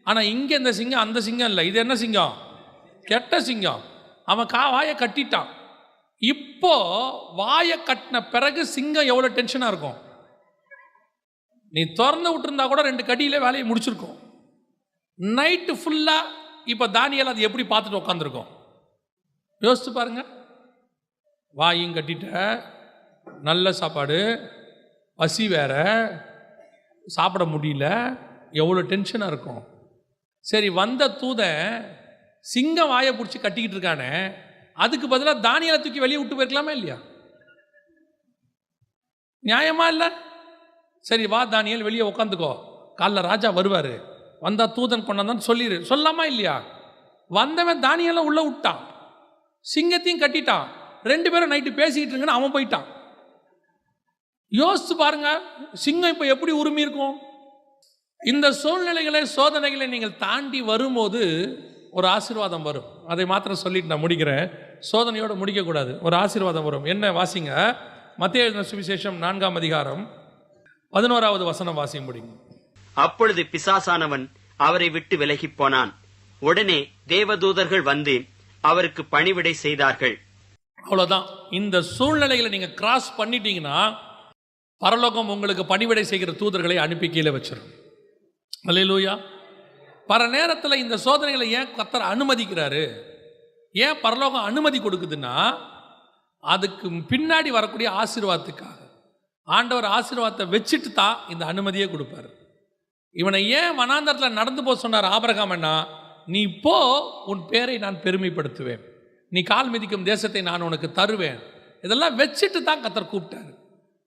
ஆனால் இங்கே இந்த சிங்கம் அந்த சிங்கம் இல்லை. இது என்ன சிங்கம்? கெட்ட சிங்கம். அவன் வாயை கட்டிட்டான். இப்போ வாயை கட்டின பிறகு சிங்கம் எவ்வளோ டென்ஷனாக இருக்கும்? நீ திறந்து விட்டுருந்தா கூட 2 கடியில வேலையை முடிச்சிருக்கும். நைட்டு ஃபுல்லாக இப்போ தானியேல் அது எப்படி பார்த்துட்டு உட்காந்துருக்கோம்? யோசிச்சு பாருங்க. வாயும் கட்டிட்ட, நல்ல சாப்பாடு, பசி வேற, சாப்பிட முடியல, எவ்வளோ டென்ஷனாக இருக்கும். சரி, வந்த தூதன் சிங்கம் வாயை பிடிச்சி கட்டிக்கிட்டு இருக்கானே, அதுக்கு பதிலாக தானியேலை தூக்கி வெளியே விட்டு போயிருக்கலாமா இல்லையா? நியாயமா இல்லை? சரி, வா தானியேல் வெளியே உட்காந்துக்கோ, காலைல ராஜா வருவார், வந்தா தூதன் கொண்டாந்தான்னு சொல்லிடு, சொல்லாமா இல்லையா? வந்தவன் தானியேலை உள்ள விட்டான், சிங்கத்தையும் கட்டிட்டான். 2 பேரும் நைட்டு பேசிக்கிட்டு இருக்குன்னு அவன் போயிட்டான். யோசிச்சு பாருங்க, சிங்கம் இப்போ எப்படி உரிமை இருக்கும்? இந்த சூழ்நிலைகளை, சோதனைகளை நீங்கள் தாண்டி வரும்போது ஒரு ஆசீர்வாதம் வரும். அதை மாத்திரம் சொல்லிட்டு நான் முடிக்கிறேன். சோதனையோடு முடிக்கக்கூடாது. ஒரு ஆசீர்வாதம் வரும். என்ன வாசிங்க? மத்தேயு எழுதின சுவிசேஷம் 4ஆம் அதிகாரம் 11வது வசனம் வாசி முடியும். அப்பொழுது பிசாசானவன் அவரை விட்டு விலகிப் போனான். உடனே தேவதூதர்கள் வந்து அவருக்கு பணிவிடை செய்தார்கள். அவ்வளோதான். இந்த சூழ்நிலைகளை நீங்கள் கிராஸ் பண்ணிட்டீங்கன்னா பரலோகம் உங்களுக்கு பணிவிடை செய்கிற தூதர்களை அனுப்பி கீழே வச்சிடும். அல்லேலூயா. பல நேரத்தில் இந்த சோதனைகளை ஏன் கர்த்தர் அனுமதிக்கிறாரு, ஏன் பரலோகம் அனுமதி கொடுக்குதுன்னா அதுக்கு பின்னாடி வரக்கூடிய ஆசீர்வாதத்துக்காக. ஆண்டவர் ஆசீர்வாதத்தை வச்சுட்டு தான் இந்த அனுமதியே கொடுப்பாரு. இவனை ஏன் வனாந்தரத்தில் நடந்து போக சொன்னார் ஆபிரகாம்னா, நீ போ, உன் பேரை நான் பெருமைப்படுத்துவேன், நீ கால் மிதிக்கும் தேசத்தை நான் உனக்கு தருவேன். இதெல்லாம் வச்சுட்டு தான் கர்த்தர் கூப்பிட்டாரு.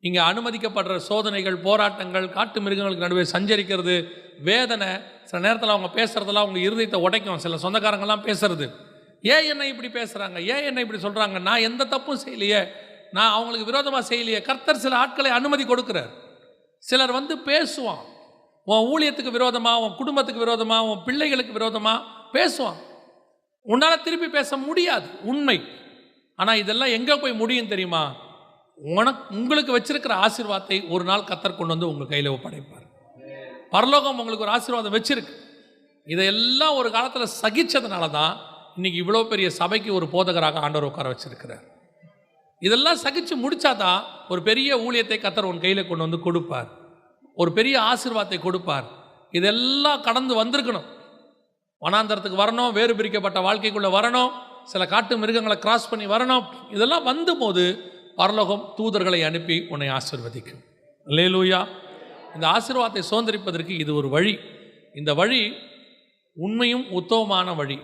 இங்கே அனுமதிக்கப்படுற சோதனைகள், போராட்டங்கள், காட்டு மிருகங்களுக்கு நடுவே சஞ்சரிக்கிறது, வேதனை, சில நேரத்தில் அவங்க பேசுகிறதெல்லாம் அவங்க இருதயத்தை உடைக்கும். சில சொந்தக்காரங்கள்லாம் பேசுறது, ஏன் என்னை இப்படி பேசுகிறாங்க, ஏன் என்னை இப்படி சொல்கிறாங்க, நான் எந்த தப்பும் செய்யலையே, நான் அவங்களுக்கு விரோதமாக செய்யலையே. கர்த்தர் சில ஆட்களை அனுமதி கொடுக்குறார். சிலர் வந்து பேசுவான், உன் ஊழியத்துக்கு விரோதமாக, உன் குடும்பத்துக்கு விரோதமாக, உன் பிள்ளைகளுக்கு விரோதமாக பேசுவான். உன்னால் திருப்பி பேச முடியாது, உண்மை. ஆனால் இதெல்லாம் எங்கே போய் முடியும் தெரியுமா? உங்களுக்கு வச்சிருக்கிற ஆசீர்வாதத்தை ஒரு நாள் கர்த்தர் கொண்டு வந்து உங்கள் கையில் ஒப்படைப்பார். பரலோகம் உங்களுக்கு ஒரு ஆசீர்வாதம் வச்சிருக்கு. இதையெல்லாம் ஒரு காலத்தில் சகிச்சதுனால தான் இன்னைக்கு இவ்வளோ பெரிய சபைக்கு ஒரு போதகராக ஆண்டவர் உட்கார வச்சிருக்கிறார். இதெல்லாம் சகிச்சு முடிச்சாதான் ஒரு பெரிய ஊழியத்தை கர்த்தர் உன் கையில் கொண்டு வந்து கொடுப்பார், ஒரு பெரிய ஆசீர்வாதத்தை கொடுப்பார். இதெல்லாம் கடந்து வந்திருக்கணும். வனாந்தரத்துக்கு வரணும், வேறு பிரிக்கப்பட்ட வாழ்க்கைக்குள்ளே வரணும், சில காட்டு மிருகங்களை கிராஸ் பண்ணி வரணும். இதெல்லாம் வந்து போது பரலோகம் தூதர்களை அனுப்பி உன்னை ஆசீர்வதிக்கும். அல்லேலூயா. இந்த ஆசீர்வாதத்தை சுதந்திரிப்பதற்கு இது ஒரு வழி. இந்த வழி உண்மையும் உத்தமமான வழி.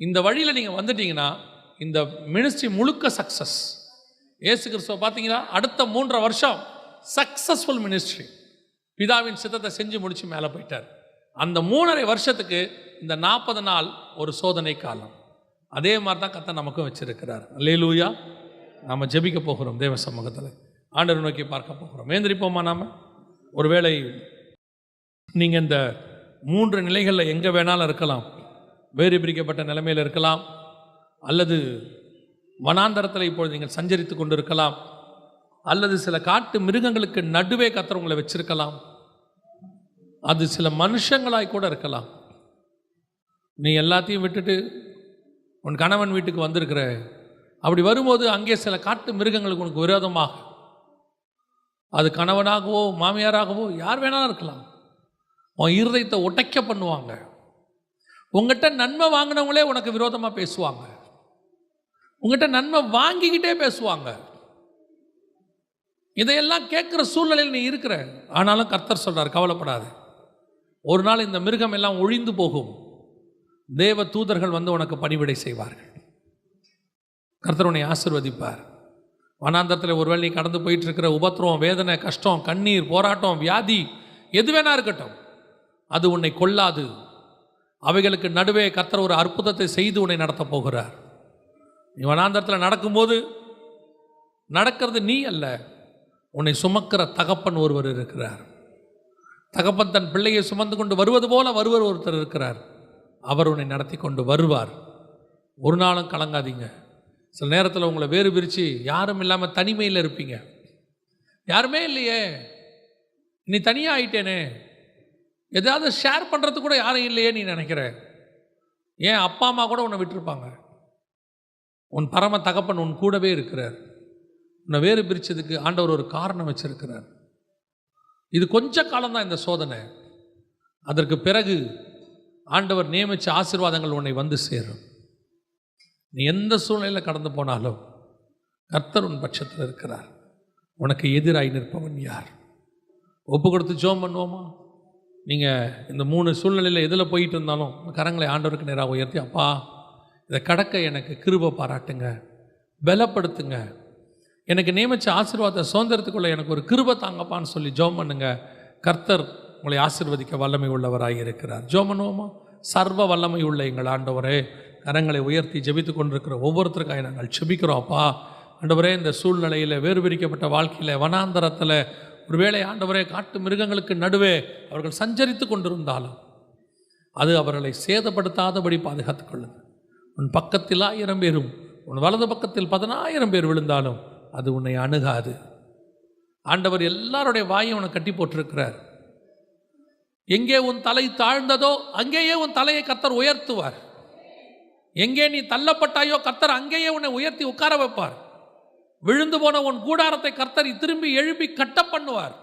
இந்த வழியில் நீங்கள் வந்துட்டீங்கன்னா இந்த மினிஸ்ட்ரி முழுக்க சக்ஸஸ். இயேசு கிறிஸ்துவ பார்த்தீங்கன்னா அடுத்த 3.5 வருஷம் சக்ஸஸ்ஃபுல் மினிஸ்ட்ரி. பிதாவின் சித்தத்தை செஞ்சு முடித்து மேலே போயிட்டார். அந்த 3.5 வருஷத்துக்கு இந்த 40 நாள் ஒரு சோதனை காலம். அதே மாதிரி தான் கர்த்தர் நமக்கும் வச்சிருக்கிறார். அல்லேலூயா. நாம் ஜெபிக்க போகிறோம் தேவ சமூகத்தில், ஆண்டவர் நோக்கி பார்க்க போகிறோம். ஏந்திரிப்போமா? நாம் ஒருவேளை நீங்கள் இந்த 3 நிலைகளில் எங்கே வேணாலும் இருக்கலாம். வேறு பிரிக்கப்பட்ட நிலைமையில் இருக்கலாம், அல்லது வனாந்தரத்தில் இப்பொழுது நீங்கள் சஞ்சரித்து கொண்டு இருக்கலாம், அல்லது சில காட்டு மிருகங்களுக்கு நடுவே கர்த்தர் உங்களை வச்சிருக்கலாம், அது சில மனுஷங்களாய் கூட இருக்கலாம். நீ எல்லாத்தையும் விட்டுட்டு உன் கணவன் வீட்டுக்கு வந்திருக்கிற, அப்படி வரும்போது அங்கே சில காட்டு மிருகங்களுக்கு உனக்கு விரோதமாக, அது கணவனாகவோ மாமியாராகவோ யார் வேணாலும் இருக்கலாம், உன் இருதயத்தை உடைக்க பண்ணுவாங்க. உங்ககிட்ட நன்மை வாங்கினவங்களே உனக்கு விரோதமாக பேசுவாங்க, உங்ககிட்ட நன்மை வாங்கிக்கிட்டே பேசுவாங்க. இதையெல்லாம் கேட்குற சூழ்நிலையில் நீ இருக்கிற. ஆனாலும் கர்த்தர் சொல்றார், கவலைப்படாது, ஒரு நாள் இந்த மிருகம் எல்லாம் ஒழிந்து போகும், தேவ தூதர்கள் வந்து உனக்கு பணிவிடை செய்வார்கள், கர்த்தர் உன்னை ஆசீர்வதிப்பார். வனாந்தரத்தில் ஒருவேளை நீ கடந்து போயிட்டு இருக்கிற உபத்திரவம், வேதனை, கஷ்டம், கண்ணீர், போராட்டம், வியாதி எது வேணா இருக்கட்டும், அது உன்னை கொல்லாது. அவைகளுக்கு நடுவே கர்த்தர் ஒரு அற்புதத்தை செய்து உன்னை நடத்த போகிறார். நீ வனாந்தரத்தில் நடக்கும்போது நடக்கிறது நீ அல்ல, உன்னை சுமக்கிற தகப்பன் ஒருவர் இருக்கிறார். தகப்பன் தன் பிள்ளையை சுமந்து கொண்டு வருவது போல வருவர் ஒருத்தர் இருக்கிறார். அவர் உன்னை நடத்தி கொண்டு வருவார். ஒரு நாளும் கலங்காதீங்க. சில நேரத்தில் உங்களை வேறு பிரித்து யாரும் இல்லாமல் தனிமையில் இருப்பீங்க. யாருமே இல்லையே, நீ தனியாக ஆயிட்டேனே, எதாவது ஷேர் பண்ணுறதுக்கு கூட யாரும் இல்லையே நீ நினைக்கிற. ஏன் அப்பா அம்மா கூட உன்னை விட்டுருப்பாங்க. உன் பரம தகப்பன் உன் கூடவே இருக்கிறார். உன்னை வேறு பிரித்ததுக்கு ஆண்டவர் ஒரு காரணம் வச்சிருக்கிறார். இது கொஞ்ச காலம்தான் இந்த சோதனை. அதற்கு பிறகு ஆண்டவர் நியமித்த ஆசீர்வாதங்கள் உன்னை வந்து சேரும். நீ எந்த சூழ்நிலையில் கடந்து போனாலும் கர்த்தர் உன் பட்சத்தில் இருக்கிறார். உனக்கு எதிராய் நிற்பவன் யார்? ஒப்பு கொடுத்து ஜெபம் பண்ணுவோமா? நீங்கள் இந்த 3 சூழ்நிலையில் எதில் போயிட்டு இருந்தாலும் கரங்களை ஆண்டவருக்கு நேராக உயர்த்தி, அப்பா இதை கடக்க எனக்கு கிருபை பாராட்டுங்க, பலப்படுத்துங்க, எனக்கு நியமித்த ஆசீர்வாதத்தை சுதந்திரத்துக்குள்ள எனக்கு ஒரு கிருபை தாங்கப்பான்னு சொல்லி ஜெபம் பண்ணுங்க. கர்த்தர் உங்களை ஆசீர்வதிக்க வல்லமை உள்ளவராக இருக்கிறார். ஜெபம் பண்ணுவோமா? சர்வ வல்லமை உள்ள எங்கள் ஆண்டவரே, கரங்களை உயர்த்தி ஜெபித்து கொண்டிருக்கிற ஒவ்வொருத்தருக்காக நாங்கள் ஜெபிக்கிறோம். அப்பா ஆண்டவரே, இந்த சூழ்நிலையில் வேறு பிரிக்கப்பட்ட வாழ்க்கையில் வனாந்தரத்தில் ஒருவேளை ஆண்டவரே காட்டு மிருகங்களுக்கு நடுவே அவர்கள் சஞ்சரித்து கொண்டிருந்தாலும் அது அவர்களை சேதப்படுத்தாதபடி பாதுகாத்துக் கொள்ளுங்கள். உன் பக்கத்தில் 1000 பேரும் உன் வலது பக்கத்தில் 10,000 பேர் விழுந்தாலும் அது உன்னை அணுகாது. ஆண்டவர் எல்லாருடைய வாயை உனக்கு கட்டி போட்டிருக்கிறார். எங்கே உன் தலை தாழ்ந்ததோ அங்கேயே உன் தலையை கர்த்தர் உயர்த்துவார். எங்கே நீ தள்ளப்பட்டாயோ கர்த்தர் அங்கேயே உன்னை உயர்த்தி உட்கார வைப்பார். விழுந்து போன உன் கூடாரத்தை கர்த்தர் திரும்பி எழுப்பி கட்ட பண்ணுவார்.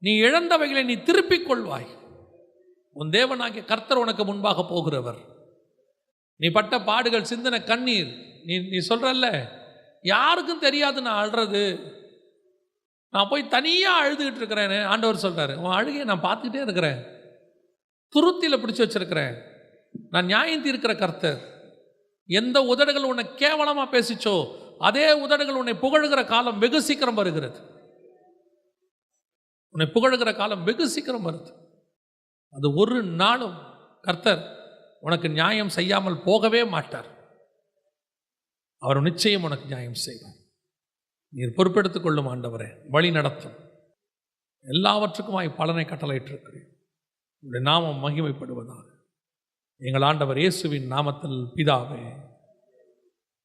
நீ இழந்தவைகளை நீ திருப்பிக் கொள்வாய். உன் தேவனாகிய கர்த்தர் உனக்கு முன்பாக போகிறவர். நீ பட்ட பாடுகள், சிந்தின கண்ணீர், நீ சொல்றல்ல, யாருக்கும் தெரியாது நான் அழுறது, நான் போய் தனியாக அழுதுகிட்டு இருக்கிறேன்னு ஆண்டவர் சொல்றாரு. உன் அழுகையை நான் பார்த்துக்கிட்டே இருக்கிறேன், துருத்தியில் பிடிச்சி வச்சிருக்கிறேன். நான் நியாயம் தீர்க்கிற கர்த்தர். எந்த உதடுகள் உன்னை கேவலமாக பேசிச்சோ அதே உதடுகள் உன்னை புகழுகிற காலம் வெகு சீக்கிரம் வருகிறது. உன்னை புகழுகிற காலம் வெகு சீக்கிரம் வருது. அது ஒரு நாளும் கர்த்தர் உனக்கு நியாயம் செய்யாமல் போகவே மாட்டார். அவர் நிச்சயம் உனக்கு நியாயம் செய்வார். நீர் பொறுப்பெடுத்துக் கொள்ளும் ஆண்டவரே, வழி நடத்தும். எல்லாவற்றுக்குமாய் பலனை கட்டளையிட்டிருக்கிறேன். உடைய நாமம் மகிமைப்படுவதாக. எங்கள் ஆண்டவர் இயேசுவின் நாமத்தில் பிதாவே.